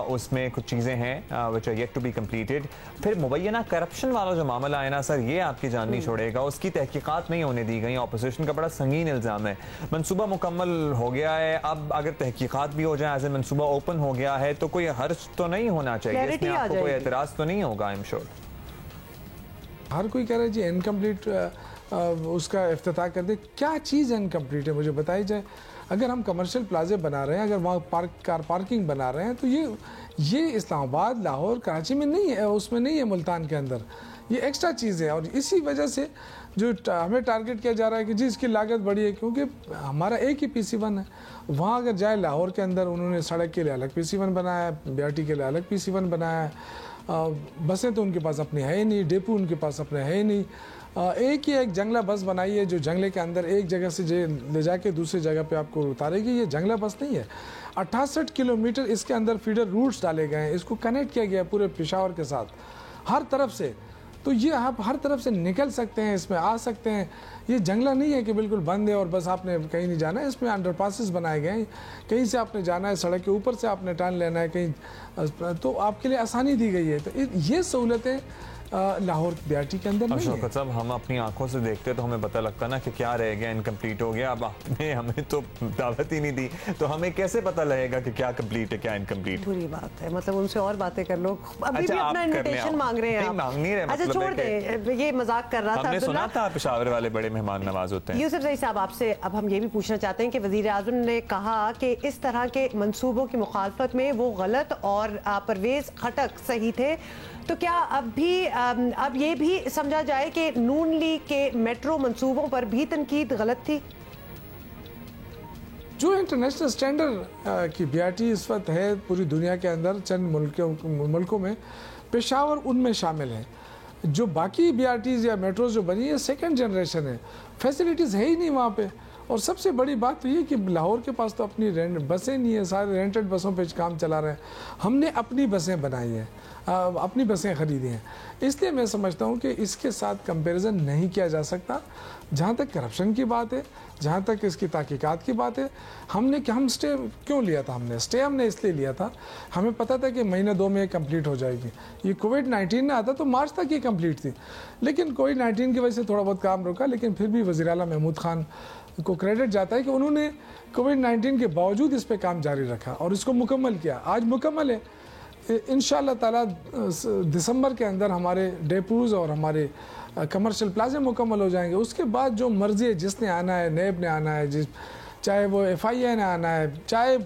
उसमें कुछ चीज़ें हैं which are yet to be completed. फिर मुबैना करप्शन वाला जो मामला है ना सर, ये आपकी जान नहीं छोड़ेगा, उसकी तहकीकात नहीं होने दी गई। अपोजिशन का बड़ा संगीन इल्ज़ाम है। मनसूबा मुकम्मल हो गया है, अब अगर तहकीकात भी हो जाए, एज ए मनसूबा ओपन हो गया है, तो कोई हर्ज तो नहीं होना चाहिए, इसमें आपको कोई एतराज़ तो नहीं होगा? आई एम श्योर हर कोई कह रहा है जी इनकम्प्लीट उसका इफ्तिताह कर दे। क्या चीज़ इनकम्प्लीट है मुझे बताई जाए। अगर हम कमर्शियल प्लाजे बना रहे हैं, अगर वहाँ कार पार्किंग बना रहे हैं, तो ये इस्लामाबाद, लाहौर, कराची में नहीं है, उसमें नहीं है, मुल्तान के अंदर ये एक्स्ट्रा चीज़ है। और इसी वजह से जो हमें टारगेट किया जा रहा है कि जी इसकी लागत बड़ी है, क्योंकि हमारा एक ही PC1 है। वहाँ अगर जाए लाहौर के अंदर, उन्होंने सड़क के लिए अलग PC1 बनाया है, बीआरटी के लिए अलग PC1 बनाया है, बसें तो उनके पास अपने है ही नहीं, डेपो उनके पास अपने है ही नहीं। एक ही एक जंगला बस बनाई है जो जंगले के अंदर एक जगह से ले जाके दूसरी जगह पे आपको उतारेगी। ये जंगला बस नहीं है। 68 किलोमीटर इसके अंदर फीडर रूट्स डाले गए हैं, इसको कनेक्ट किया गया पूरे पेशावर के साथ हर तरफ से। तो ये आप हर तरफ से निकल सकते हैं, इसमें आ सकते हैं। ये जंगला नहीं है कि बिल्कुल बंद है और बस आपने कहीं नहीं जाना है। इसमें अंडरपासेस बनाए गए हैं, कहीं से आपने जाना है, सड़क के ऊपर से आपने टर्न लेना है कहीं, तो आपके लिए आसानी दी गई है। तो ये सहूलतें लाहौर बीआरटी के अंदर नहीं है। शौकत साहब, हम अपनी आंखों से देखते तो हमें पता लगता ना कि क्या रह गया, इनकम्प्लीट हो गया। अब आपने हमें तो दावत ही नहीं दी, तो हमें कैसे पता लगेगा कि क्या कंप्लीट है क्या इनकम्प्लीट? बुरी बात है, मतलब उनसे और बातें कर लो। अभी अच्छा, भी अपना इनविटेशन मांग रहे हैं। मांग नहीं रहे, अच्छा छोड़ दे, ये मजाक कर रहा था। हमने सुना था पेशावर वाले बड़े मेहमान नवाज होते हैं। यूसुफ ज़ई साहब, आपसे अब हम ये भी पूछना चाहते हैं कि वज़ीर आज़म ने कहा कि इस तरह के मंसूबों की मुखालफत में वो गलत और परवेज़ खटक सही थे, तो क्या अब ये भी समझा जाए कि नून लीग के मेट्रो मंसूबों पर भी तनकीद गलत थी? जो इंटरनेशनल स्टैंडर्ड की बीआरटी इस वक्त है पूरी दुनिया के अंदर, चंद मुल्कों में पेशावर उनमें शामिल है। जो बाकी बीआरटीज या मेट्रोज जो बनी है सेकंड जनरेशन है, फैसिलिटीज़ है ही नहीं वहाँ पे। और सबसे बड़ी बात तो ये कि लाहौर के पास तो अपनी बसें नहीं है, सारे रेंटेड बसों पे काम चला रहे हैं। हमने अपनी बसें बनाई हैं, अपनी बसें ख़रीदी हैं, इसलिए मैं समझता हूँ कि इसके साथ कंपैरिजन नहीं किया जा सकता। जहाँ तक करप्शन की बात है, जहाँ तक इसकी तहकीकात की बात है, हम स्टे क्यों लिया था? हमने इसलिए लिया था, हमें पता था कि महीने 2 में कंप्लीट हो जाएगी। ये कोविड-19 ना आता तो मार्च तक ये कंप्लीट थी, लेकिन कोविड-19 की वजह से थोड़ा बहुत काम रुका। लेकिन फिर भी वज़ीर आला महमूद खान को क्रेडिट जाता है कि उन्होंने कोविड-19 के बावजूद इस पर काम जारी रखा और इसको मुकम्मल किया। आज मुकम्मल है। इंशाअल्लाह ताला दिसंबर के अंदर हमारे डेपोज और हमारे कमर्शियल प्लाजा मुकम्मल हो जाएंगे। उसके बाद जो मर्जी है, जिसने आना है, नेब ने आना है, चाहे वो FIA ने आना है, चाहे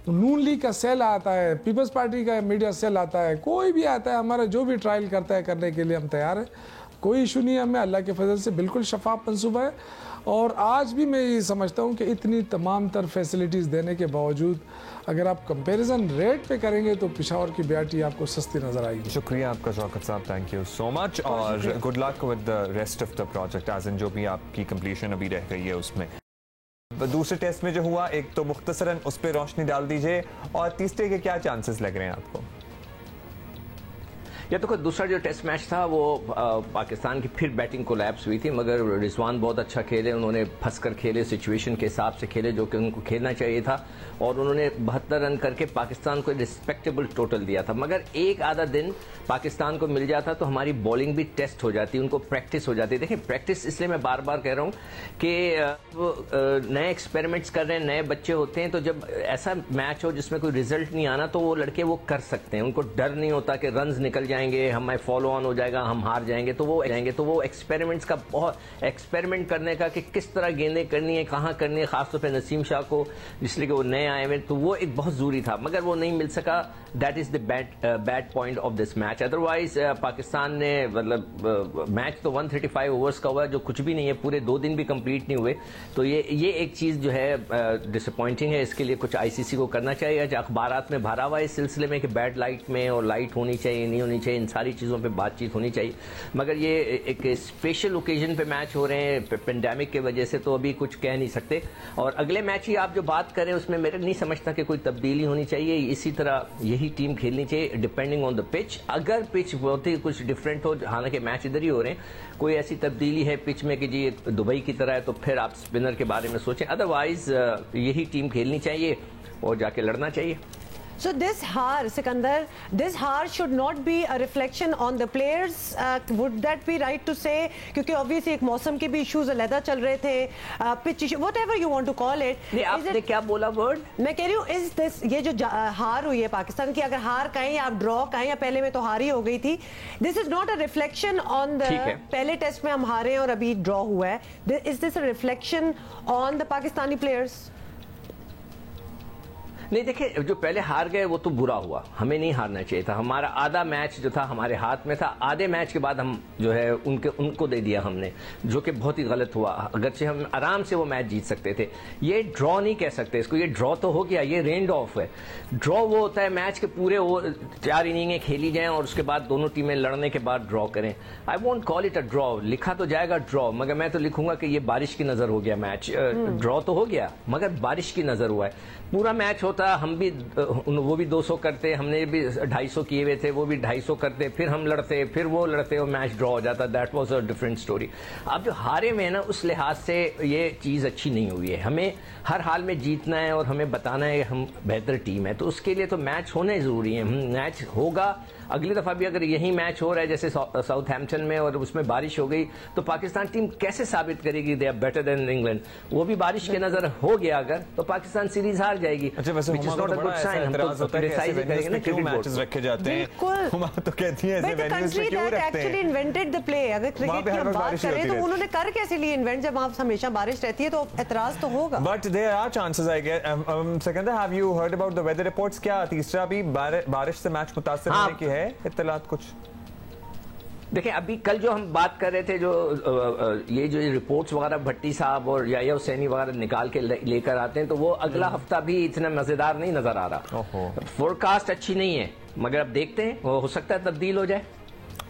नून लीग का सेल आता है, पीपल्स पार्टी का मीडिया सेल आता है, कोई भी आता है, हमारा जो भी ट्रायल करता है करने के लिए हम तैयार हैं। कोई इशू नहीं है हमें, अल्लाह के फजल से बिल्कुल शफाफ मंसूबा है। और आज भी मैं ये समझता हूँ कि इतनी तमाम तर फैसिलिटीज़ देने के बावजूद अगर आप कंपैरिजन रेट पे करेंगे तो पेशावर की बीआरटी आपको सस्ती नज़र आएगी। शुक्रिया आपका शौकत साहब, थैंक यू सो मच, और good luck with the rest of the project, as in जो भी आपकी कंप्लीशन अभी रह गई है उसमें। दूसरे टेस्ट में जो हुआ, एक तो मुख्तसरन उस पर रोशनी डाल दीजिए, और तीसरे के क्या चांसेस लग रहे हैं आपको? या तो दूसरा जो टेस्ट मैच था वो पाकिस्तान की फिर बैटिंग कोलैप्स हुई थी, मगर रिजवान बहुत अच्छा खेले, उन्होंने फंस कर खेले, सिचुएशन के हिसाब से खेले जो कि उनको खेलना चाहिए था, और उन्होंने 72 रन करके पाकिस्तान को रिस्पेक्टेबल टोटल दिया था। मगर एक आधा दिन पाकिस्तान को मिल जाता तो हमारी बॉलिंग भी टेस्ट हो जाती, उनको प्रैक्टिस हो जाती। देखिए प्रैक्टिस इसलिए मैं बार बार कह रहा हूँ कि नए एक्सपेरिमेंट्स कर रहे हैं, नए बच्चे होते हैं, तो जब ऐसा मैच हो जिसमें कोई रिजल्ट नहीं आना तो वो लड़के वो कर सकते हैं, उनको डर नहीं होता कि रन्स निकल जाएंगे, हमें फॉलो ऑन हो जाएगा, हम हार जाएंगे, तो वो एक्सपेरिमेंट्स का बहुत एक्सपेरिमेंट करने का कि किस तरह गेंदें करनी है, कहाँ करनी है, खासतौर पर नसीम शाह को इसलिए कि वो नए आए हुए, तो वो एक बहुत जरूरी था, मगर वो नहीं मिल सका। That is the bad point of this match. Otherwise Pakistan ने मतलब मैच तो 135 ओवर्स का हुआ जो कुछ भी नहीं है, पूरे 2 दिन भी कंप्लीट नहीं हुए, तो ये एक चीज जो है डिसअपॉइंटिंग है। इसके लिए कुछ ICC को करना चाहिए। आज अखबारात में भरा हुआ इस सिलसिले में कि बैड लाइट में और लाइट होनी चाहिए, नहीं होनी चाहिए, इन सारी चीज़ों पे बातचीत होनी चाहिए, मगर ये एक स्पेशल ओकेजन पे मैच हो रहे हैं पेंडेमिक की वजह से, तो अभी कुछ कह नहीं सकते। और अगले मैच की आप जो बात करें उसमें मेरे नहीं समझता कि कोई तब्दीली होनी चाहिए, इसी तरह यही टीम खेलनी चाहिए डिपेंडिंग ऑन द पिच। अगर पिच बहुत ही कुछ डिफरेंट हो, हालांकि मैच इधर ही हो रहे हैं, कोई ऐसी तब्दीली है पिच में कि जी दुबई की तरह है, तो फिर आप स्पिनर के बारे में सोचें, अदरवाइज यही टीम खेलनी चाहिए और जाके लड़ना चाहिए। So this har, Sikandar, this har should not be a reflection on the players. Would that be right to say? क्योंकि obviously एक मौसम के भी issues अलग चल रहे थे, pitch issue, whatever you want to call it. नहीं, आपने क्या बोला वर्ड? मैं कह रही हूँ is this ये जो हार हुई है पाकिस्तान की, अगर हार कहें या आप ड्रॉ कहें, या पहले में तो हार ही हो गई थी, this is not a reflection on the पहले टेस्ट में हम हारे हैं और अभी ड्रॉ हुआ है. Is this a reflection on the Pakistani players? नहीं, देखिए जो पहले हार गए वो तो बुरा हुआ, हमें नहीं हारना चाहिए था। हमारा आधा मैच जो था हमारे हाथ में था, आधे मैच के बाद हम जो है उनको दे दिया हमने, जो कि बहुत ही गलत हुआ। अगरचे हम आराम से वो मैच जीत सकते थे। ये ड्रॉ नहीं कह सकते इसको, ये ड्रॉ तो हो गया, ये रेंड ऑफ है। ड्रॉ वो होता है मैच के पूरे 4 इनिंगें खेली जाएं और उसके बाद दोनों टीमें लड़ने के बाद ड्रॉ करें। I won't call it a draw, लिखा तो जाएगा ड्रॉ, मगर मैं तो लिखूंगा कि ये बारिश की नजर हो गया मैच। ड्रॉ तो हो गया मगर बारिश की नजर हुआ है। पूरा मैच होता, हम भी वो भी 200 करते, हमने भी 250 किए हुए थे, वो भी 250 करते, फिर हम लड़ते, फिर वो लड़ते और मैच ड्रॉ हो जाता। That was a different story. अब जो हारे में ना, उस लिहाज से ये चीज़ अच्छी नहीं हुई है। हमें हर हाल में जीतना है और हमें बताना है कि हम बेहतर टीम है, तो उसके लिए तो मैच होने ज़रूरी है। मैच होगा, अगली दफा भी अगर यही मैच हो रहा है जैसे साउथहैम्पटन में और उसमें बारिश हो गई तो पाकिस्तान टीम कैसे साबित करेगी they are better than England? वो भी बारिश के नजर हो गया अगर तो पाकिस्तान सीरीज हार जाएगी। अच्छा, वैसे which is not a good sign। हम तो criticize करेंगे ना क्रिकेट मैचेस रखे जाते हैं, हुमा तो कहती है ऐसे वेन्यूज में क्यों रखते हैं? Actually invented the play. अगर क्रिकेट की हम बात करें तो उन्होंने कर कैसे लिए इन्वेंट? जब आप हमेशा बारिश रहती है तो एतराज तो होगा। But there are chances I get. Sikandar, have you heard about the weather reports? क्या तीसरा भी बारिश से मैच मुतासिर होने की है इत्तलात कुछ? देखिए, अभी कल जो हम बात कर रहे थे, जो ये जो रिपोर्ट्स वगैरह भट्टी साहब और याया हुसैनी वगैरह निकाल के लेकर आते हैं तो वो अगला हफ्ता भी इतना मजेदार नहीं नजर आ रहा। फोरकास्ट अच्छी नहीं है, मगर अब देखते हैं, वो हो सकता है तब्दील हो जाए।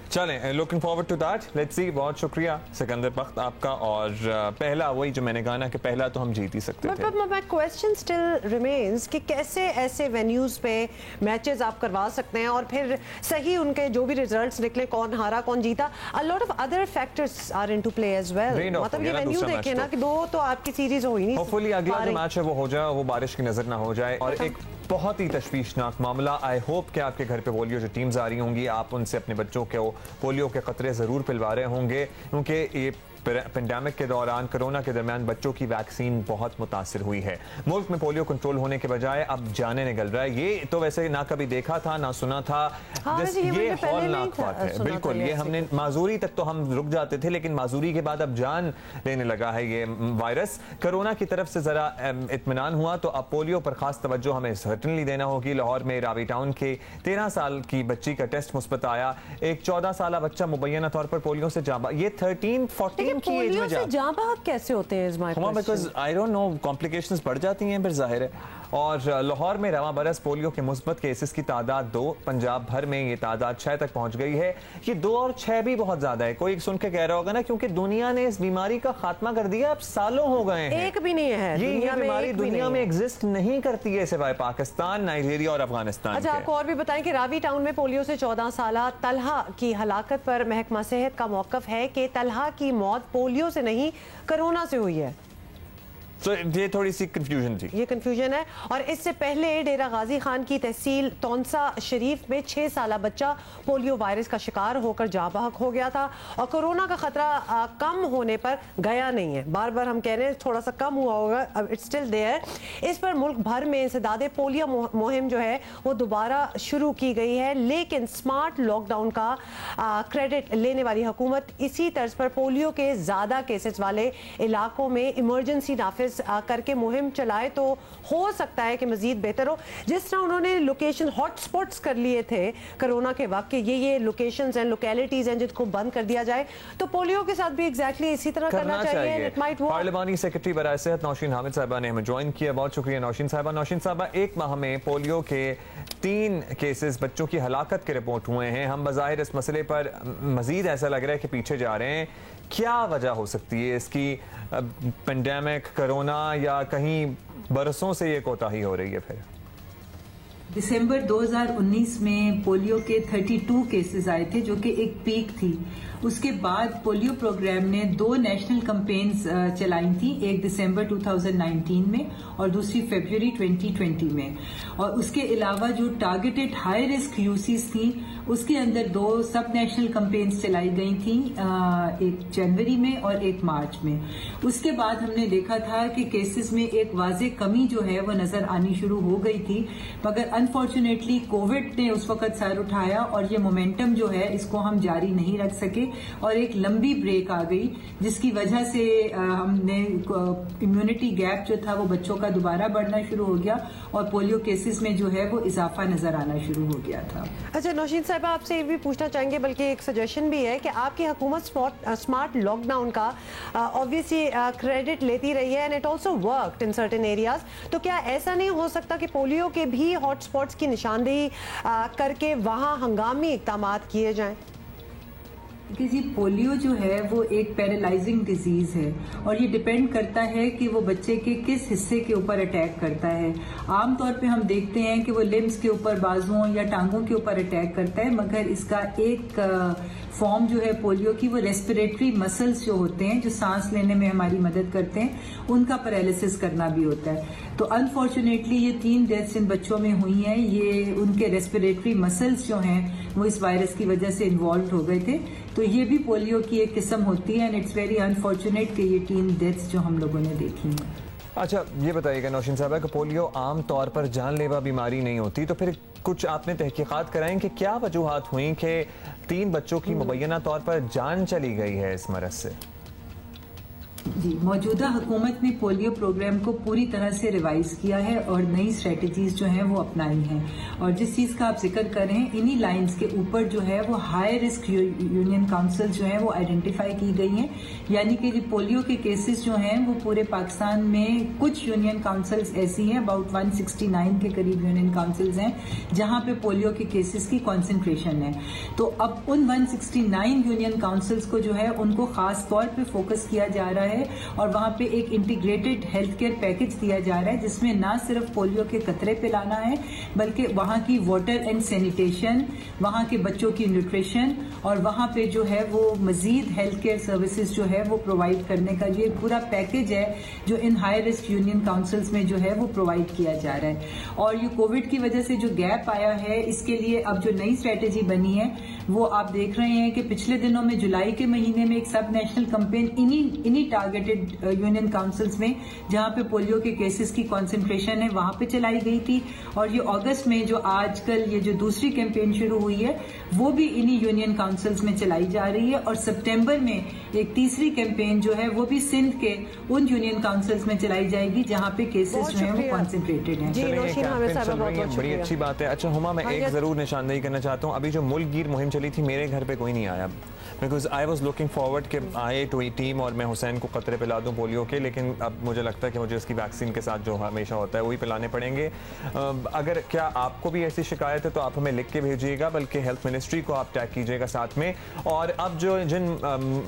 चलें, looking forward to that, let's see. बहुत शुक्रिया सिकंदर बख्त आपका। और पहला वही जो मैंने कहा ना कि पहला तो हम जीत ही सकते थे। माय क्वेश्चन स्टिल रिमेन्स कि कैसे ऐसे वेन्यूज पे मैचेस आप करवा सकते हैं और फिर सही उनके जो भी रिजल्ट्स निकले, कौन हारा कौन जीता, a lot of other factors are into play as well. मतलब ये वेन्यू देखें ना कि दो तो आपकी सीरीज हो ही नहीं। होपफुली अगला जो मैच है वो हो जाए, वो बारिश की नजर ना हो जाए। और एक बहुत ही तशवीशनाक मामला, आई होप कि आपके घर पे पोलियो जो टीम्स आ रही होंगी आप उनसे अपने बच्चों को पोलियो के खतरे जरूर पिलवा रहे होंगे, क्योंकि ये पेंडेमिक के दौरान कोरोना के दरमियान बच्चों की वैक्सीन बहुत मुतासिर हुई है। मुल्क में पोलियो कंट्रोल होने के बजाय अब जाने निकल रहा है। ये तो वैसे ना कभी देखा था ना सुना था। ये हौलनाक बात है। बिल्कुल, ये हमने माजूरी तक तो हम रुक जाते थे, लेकिन माजूरी के बाद अब जान लेने लगा है ये वायरस। कोरोना की तरफ से जरा इत्मीनान हुआ तो अब पोलियो पर खास तवज्जो हमें सर्टनली देना होगी। लाहौर में रावी टाउन के 13 साल की बच्ची का टेस्ट मुस्बत आया। एक 14 साल बच्चा मुबैना तौर पर पोलियो से जाबा, ये 13-14 पोलियो से जाँ बहक कैसे होते हैं? Because I don't know, complications बढ़ जाती हैं फिर, जाहिर है। और लाहौर में रवां बरस पोलियो के मुस्बत केसेस की तादाद 2, पंजाब भर में ये तादाद 6 तक पहुंच गई है। ये 2 और 6 भी बहुत ज्यादा है। कोई सुन के कह रहा होगा ना, क्योंकि दुनिया ने इस बीमारी का खात्मा कर दिया, अब सालों हो गए हैं। एक भी नहीं है ये बीमारी दुनिया में एग्जिस्ट नहीं करती है सिवाय पाकिस्तान, नाइजीरिया और अफगानिस्तान। अच्छा, आपको और भी बताएं कि रावी टाउन में पोलियो से 14 साल तलहा की हलाकत पर महकमा सेहत का मौकफ है कि तलहा की मौत पोलियो से नहीं कोरोना से हुई है। तो ये थोड़ी सी कंफ्यूजन थी। ये कंफ्यूजन है। और इससे पहले डेरा गाजी खान की तहसील तौंसा शरीफ में 6 साल बच्चा पोलियो वायरस का शिकार होकर जाँ बहक हो गया था और कोरोना का खतरा कम होने पर गया नहीं है। बार बार हम कह रहे हैं थोड़ा सा कम हुआ होगा, अब इट्स स्टिल देयर। इस पर मुल्क भर में इंसदादे पोलियो मुहिम जो है वो दोबारा शुरू की गई है, लेकिन स्मार्ट लॉकडाउन का क्रेडिट लेने वाली हुकूमत इसी तर्ज पर पोलियो के ज़्यादा केसेस वाले इलाकों में इमरजेंसी नाफिज करके मुहिम चलाए तो हो सकता है कि मजीद बेहतर हो। जिस तरह उन्होंने लोकेशन हॉटस्पॉट्स कर लिए थे कोरोना के वक्त के, ये लोकेशंस एंड लोकेलिटीज हैं जिनको बंद कर दिया जाए, तो पोलियो के साथ भी एग्जैक्टली इसी तरह करना चाहिए। पार्लिमानी सेक्रेटरी बराए सेहत नौशीन हामिद साहिबा ने हमें ज्वाइन किया। बहुत शुक्रिया नौशीन साहिबा। नौशीन साहिबा, एक माह में पोलियो के 3 केसेस बच्चों की हलाकत के रिपोर्ट हुए हैं। हम बज़ाहिर इस मसले पर मजीद ऐसा लग रहा है कि पीछे जा रहे हैं। क्या वजह हो सकती है इसकी? पेंडेमिक, कोरोना, या कहीं बरसों से ये कोताही हो रही है? फिर दिसंबर 2019 में पोलियो के 32 केसेस आए थे, जो कि एक पीक थी। उसके बाद पोलियो प्रोग्राम ने 2 नेशनल कैंपेन्स चलाई थी, एक दिसंबर 2019 में और दूसरी फरवरी 2020 में। और उसके अलावा जो टारगेटेड हाई रिस्क यूसीज थी उसके अंदर 2 सब नेशनल कैंपेन्स चलाई गई थी, एक जनवरी में और एक मार्च में। उसके बाद हमने देखा था कि केसेस में एक वाज़े कमी जो है वो नजर आनी शुरू हो गई थी, मगर अनफॉर्चुनेटली कोविड ने उस वक्त सर उठाया और ये मोमेंटम जो है इसको हम जारी नहीं रख सके और एक लंबी ब्रेक आ गई, जिसकी वजह से हमने इम्यूनिटी गैप जो था वो बच्चों का दोबारा बढ़ना शुरू हो गया और पोलियो केसेस में जो है वो इजाफा नजर आना शुरू हो गया था। अच्छा नौशीन साहिबा, आपसे ये भी पूछना चाहेंगे, बल्कि एक सजेशन भी है कि आपकी हुकूमत स्मार्ट लॉकडाउन का ऑब्वियसली क्रेडिट लेती रही है and it also worked in certain areas, तो क्या ऐसा नहीं हो सकता कि पोलियो के भी हॉटस्पॉट्स की निशानदेही करके वहां हंगामी इक़दामात किए जाएं? कि जी पोलियो जो है वो एक पैरालाइजिंग डिजीज है और ये डिपेंड करता है कि वो बच्चे के किस हिस्से के ऊपर अटैक करता है। आमतौर पे हम देखते हैं कि वो लिम्स के ऊपर, बाजुओं या टांगों के ऊपर अटैक करता है, मगर इसका एक फॉर्म जो है पोलियो की वो रेस्पिरेटरी मसल्स जो होते हैं, जो सांस लेने में हमारी मदद करते हैं, उनका पैरालिसिस करना भी होता है। तो अनफॉर्चुनेटली ये 3 डेथ्स इन बच्चों में हुई हैं, ये उनके रेस्पिरेटरी मसल्स जो हैं वो इस वायरस की वजह से इन्वॉल्व हो गए थे। तो ये भी पोलियो की एक किस्म होती है एंड इट्स वेरी अनफॉर्चुनेट कि ये 3 डेथ्स जो हम लोगों ने देखी हैं। अच्छा, ये बताइएगा नौशीन साहब कि पोलियो आम तौर पर जानलेवा बीमारी नहीं होती, तो फिर कुछ आपने तहकीकात कराएं कि क्या वजूहात हुई कि 3 बच्चों की मुबैना तौर पर जान चली गई है इस मरज से? जी, मौजूदा हुकूमत ने पोलियो प्रोग्राम को पूरी तरह से रिवाइज किया है और नई स्ट्रेटजीज जो हैं वो अपनाई हैं। और जिस चीज़ का आप जिक्र कर रहे हैं, इन्हीं लाइंस के ऊपर जो है वो हाई रिस्क यूनियन काउंसिल जो है वो आइडेंटिफाई की गई हैं। यानी कि पोलियो के केसेस जो हैं वो पूरे पाकिस्तान में कुछ यूनियन काउंसिल्स ऐसी हैं, अबाउट 169 के करीब यूनियन काउंसिल्स हैं जहां पे पोलियो के केसेस की कॉन्सेंट्रेशन है। तो अब उन 169 यूनियन काउंसिल्स को जो है उनको खास तौर पर फोकस किया जा रहा है और वहां पे एक इंटीग्रेटेड हेल्थ केयर पैकेज दिया जा रहा है, जिसमें ना सिर्फ पोलियो के कतरे पिलाना है बल्कि वहां की वाटर एंड सैनिटेशन, वहां के बच्चों की न्यूट्रिशन और वहां पे जो है वो मजीद हेल्थ केयर सर्विसेज जो है वो प्रोवाइड करने का ये पूरा पैकेज है जो इन हाई रिस्क यूनियन काउंसिल्स में जो है वो प्रोवाइड किया जा रहा है। और ये कोविड की वजह से जो गैप आया है, इसके लिए अब जो नई स्ट्रेटेजी बनी है वो आप देख रहे हैं कि पिछले दिनों में जुलाई के महीने में एक सब नेशनल कैंपेन इन्हीं टारगेटेड यूनियन काउंसिल्स में जहां पे पोलियो के केसेस की कंसंट्रेशन है वहां पे चलाई गई थी। और ये अगस्त में जो आजकल ये जो दूसरी कैंपेन शुरू हुई है वो भी इन्हीं यूनियन काउंसिल्स में चलाई जा रही है। और सितंबर में एक तीसरी कैंपेन जो है वो भी सिंध के उन यूनियन काउंसिल्स में चलाई जाएगी जहां पे केसेस जो है वो कॉन्सेंट्रेटेड हैं। बड़ी अच्छी बात है। अच्छा हुमा, मैं एक जरूर निशानदेही करना चाहता हूँ, अभी जो मुल्क गिर मुहिम चली थी मेरे घर पे कोई नहीं आया, because I was looking forward कि आए तो टीम और मैं हुसैन को कतरे पिला दूं पोलियो के, लेकिन अब मुझे लगता है कि मुझे उसकी वैक्सीन के साथ जो हमेशा होता है वही पिलाने पड़ेंगे। अगर क्या आपको भी ऐसी शिकायत है तो आप हमें लिख के भेजिएगा, बल्कि हेल्थ मिनिस्ट्री को आप टैग कीजिएगा साथ में। और अब जो जिन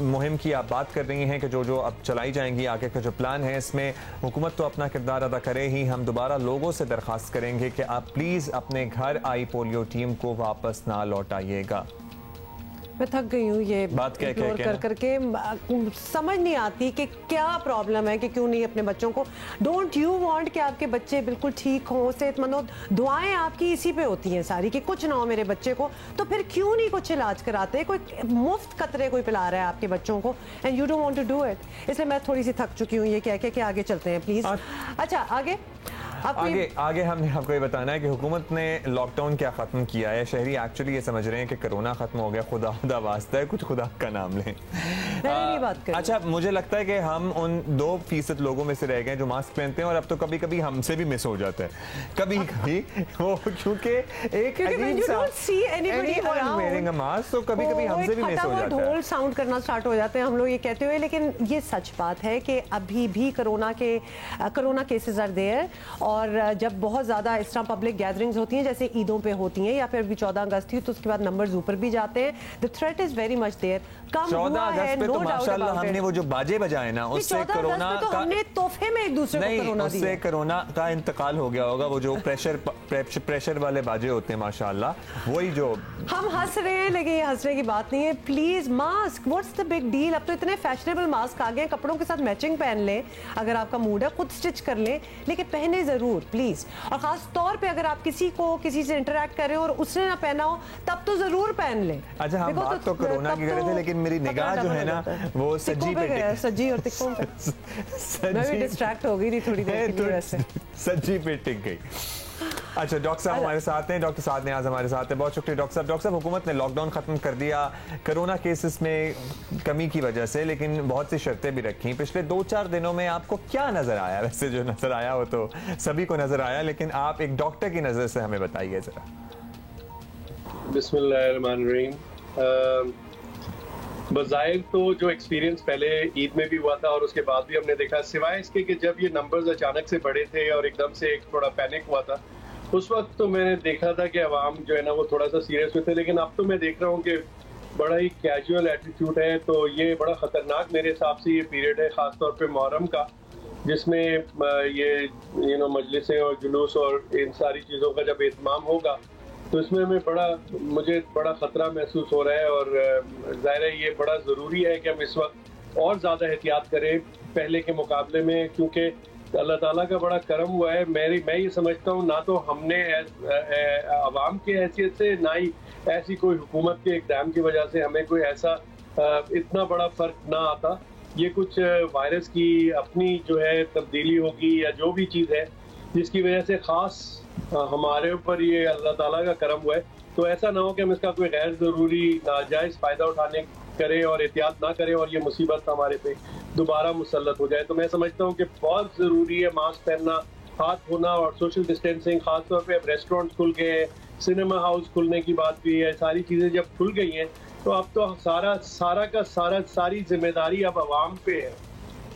मुहिम की आप बात कर रही हैं कि जो अब चलाई जाएंगी, आगे का जो प्लान है, इसमें हुकूमत तो अपना किरदार अदा करे ही, हम दोबारा लोगों से दरख्वास्त करेंगे कि आप प्लीज़ अपने घर आई पोलियो टीम को वापस ना लौटाइएगा। मैं थक गई हूँ ये बात कर करके, समझ नहीं आती कि क्या प्रॉब्लम है कि क्यों नहीं अपने बच्चों को। डोंट यू वांट कि आपके बच्चे बिल्कुल ठीक हों, सेहतमंद हो? दुआएं आपकी इसी पे होती हैं सारी कि कुछ ना हो मेरे बच्चे को, तो फिर क्यों नहीं कुछ इलाज कराते? कोई मुफ्त कतरे कोई पिला रहा है आपके बच्चों को and you don't want to do it. इसलिए मैं थोड़ी सी थक चुकी हूँ ये कह के कि आगे चलते हैं प्लीज। अच्छा आगे हमने आपको ये बताना है कि हुकूमत ने लॉकडाउन क्या खत्म किया है। शहरी एक्चुअली ये समझ रहे हैं कि कोरोना खत्म हो गया, खुदा वास्ता है कुछ खुदा का नाम लें। अच्छा, मुझे लगता है कि हम उन 2% लोगों में से रह गए जो मास्क पहनते हैं, और अब तो कभी कभी हमसे भी मिस हो जाता है कभी कभी वो, क्योंकि एक मास्क तो कभी कभी हमसे भी मिस हो जाता है। ढोल साउंड करना स्टार्ट हो जाते हैं हम लोग ये कहते हुए, लेकिन ये सच बात है कि अभी भी कोरोना केसेस आर देयर। और जब बहुत ज़्यादा इस तरह पब्लिक गैदरिंग्स होती हैं जैसे ईदों पे होती हैं या फिर अभी 14 अगस्त थी, तो उसके बाद नंबर्स ऊपर भी जाते हैं। The threat is very much there. 14 अगस्त पे तो माशाल्लाह हमने वो जो बाजे बजाए ना, उससे कोरोना का हमने तोहफे में एक दूसरे को कोरोना दिया, उससे कोरोना का इंतकाल हो गया होगा। वो जो प्रेशर वाले बाजे होते हैं माशाल्लाह, वही जो हम हंस रहे हैं, लेकिन ये हंसने की बात नहीं है। Please mask, what's the big deal? अब तो इतने फैशनेबल मास्क आ गए, कपड़ों के साथ मैचिंग पहन लें, अगर आपका मूड है खुद स्टिच कर लें, लेकिन पहने जरूर प्लीज। और खास तौर पे अगर आप किसी से इंटरेक्ट कर रहे हो और उसने ना पहना हो तब तो जरूर पहन लें। अच्छा, हम बात तो कोरोना की कर रहे थे, लेकिन मेरी निगाह जो है ना वो सज्जी पे, सज्जी और तिक्कों पे मैं भी डिस्ट्रैक्ट हो गई थी थोड़ी देर के लिए, वैसे सज्जी पे टिक गई। अच्छा, डॉक्टर साहब हमारे साथ हैं, डॉक्टर साहब नियाज हमारे साथ हैं। बहुत शुक्रिया डॉक्टर साहब। डॉक्टर साहब, हुकूमत ने लॉकडाउन खत्म कर दिया कोरोना केसेस में कमी की वजह से, लेकिन बहुत सी शर्तें भी रखी। पिछले 2-4 दिनों में आपको क्या नजर आया? वैसे जो नजर आया हो तो सभी को नजर आया, लेकिन आप एक डॉक्टर की नजर से हमें बताइए जरा। बिस्मिल्लाहिर्रहमानिर्रहीम। बज़ाहिर तो जो एक्सपीरियंस पहले ईद में भी हुआ था और उसके बाद भी हमने देखा, सिवाय इसके कि जब ये नंबर्स अचानक से बढ़े थे और एकदम से एक थोड़ा पैनिक हुआ था, उस वक्त तो मैंने देखा था कि अवाम जो है ना वो थोड़ा सा सीरियस में थे। लेकिन अब तो मैं देख रहा हूँ कि बड़ा ही कैजुअल एटीट्यूड है, तो ये बड़ा ख़तरनाक मेरे हिसाब से ये पीरियड है, ख़ासतौर पे मुहर्रम का, जिसमें ये मजलिसें और जुलूस और इन सारी चीज़ों का जब एहतमाम होगा तो इसमें मुझे बड़ा ख़तरा महसूस हो रहा है। और ज़ाहिर है ये बड़ा ज़रूरी है कि हम इस वक्त और ज़्यादा एहतियात करें पहले के मुकाबले में, क्योंकि अल्लाह ताला का बड़ा करम हुआ है। मैं ये समझता हूँ ना तो हमने अवाम के हैसियत से, ना ही ऐसी कोई हुकूमत के इक़दाम की वजह से हमें कोई ऐसा इतना बड़ा फ़र्क ना आता। ये कुछ वायरस की अपनी जो है तब्दीली होगी या जो भी चीज़ है जिसकी वजह से ख़ास हमारे ऊपर ये अल्लाह ताला का करम हुआ है। तो ऐसा ना हो कि हम इसका कोई गैर ज़रूरी नाजायज़ फ़ायदा उठाने करें और एहतियात ना करें और ये मुसीबत हमारे पे दोबारा मुसल्लत हो जाए। तो मैं समझता हूँ कि बहुत ज़रूरी है मास्क पहनना, हाथ धोना और सोशल डिस्टेंसिंग। ख़ासतौर पे अब रेस्टोरेंट खुल गए हैं, सिनेमा हाउस खुलने की बात भी है, सारी चीज़ें जब खुल गई हैं तो अब तो सारी जिम्मेदारी अब आवाम पे है।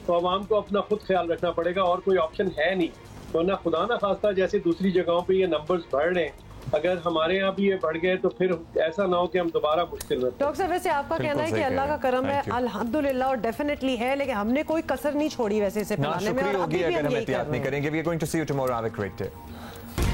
तो आवाम को अपना खुद ख्याल रखना पड़ेगा और कोई ऑप्शन है नहीं। वरना खुदा ना खास्ता जैसे दूसरी जगहों पे ये नंबर्स बढ़ रहे हैं, अगर हमारे यहाँ भी ये बढ़ गए तो फिर ऐसा ना हो कि हम दोबारा मुश्किल में। डॉक्टर साहब वैसे आपका कहना है कि अल्लाह का करम है, अल्हम्दुलिल्लाह, और डेफिनेटली है, लेकिन हमने कोई कसर नहीं छोड़ी वैसे इसे फैलाने में, और अभी भी हम एहतियात नहीं करेंगे। We are going to see you tomorrow. Have a great day.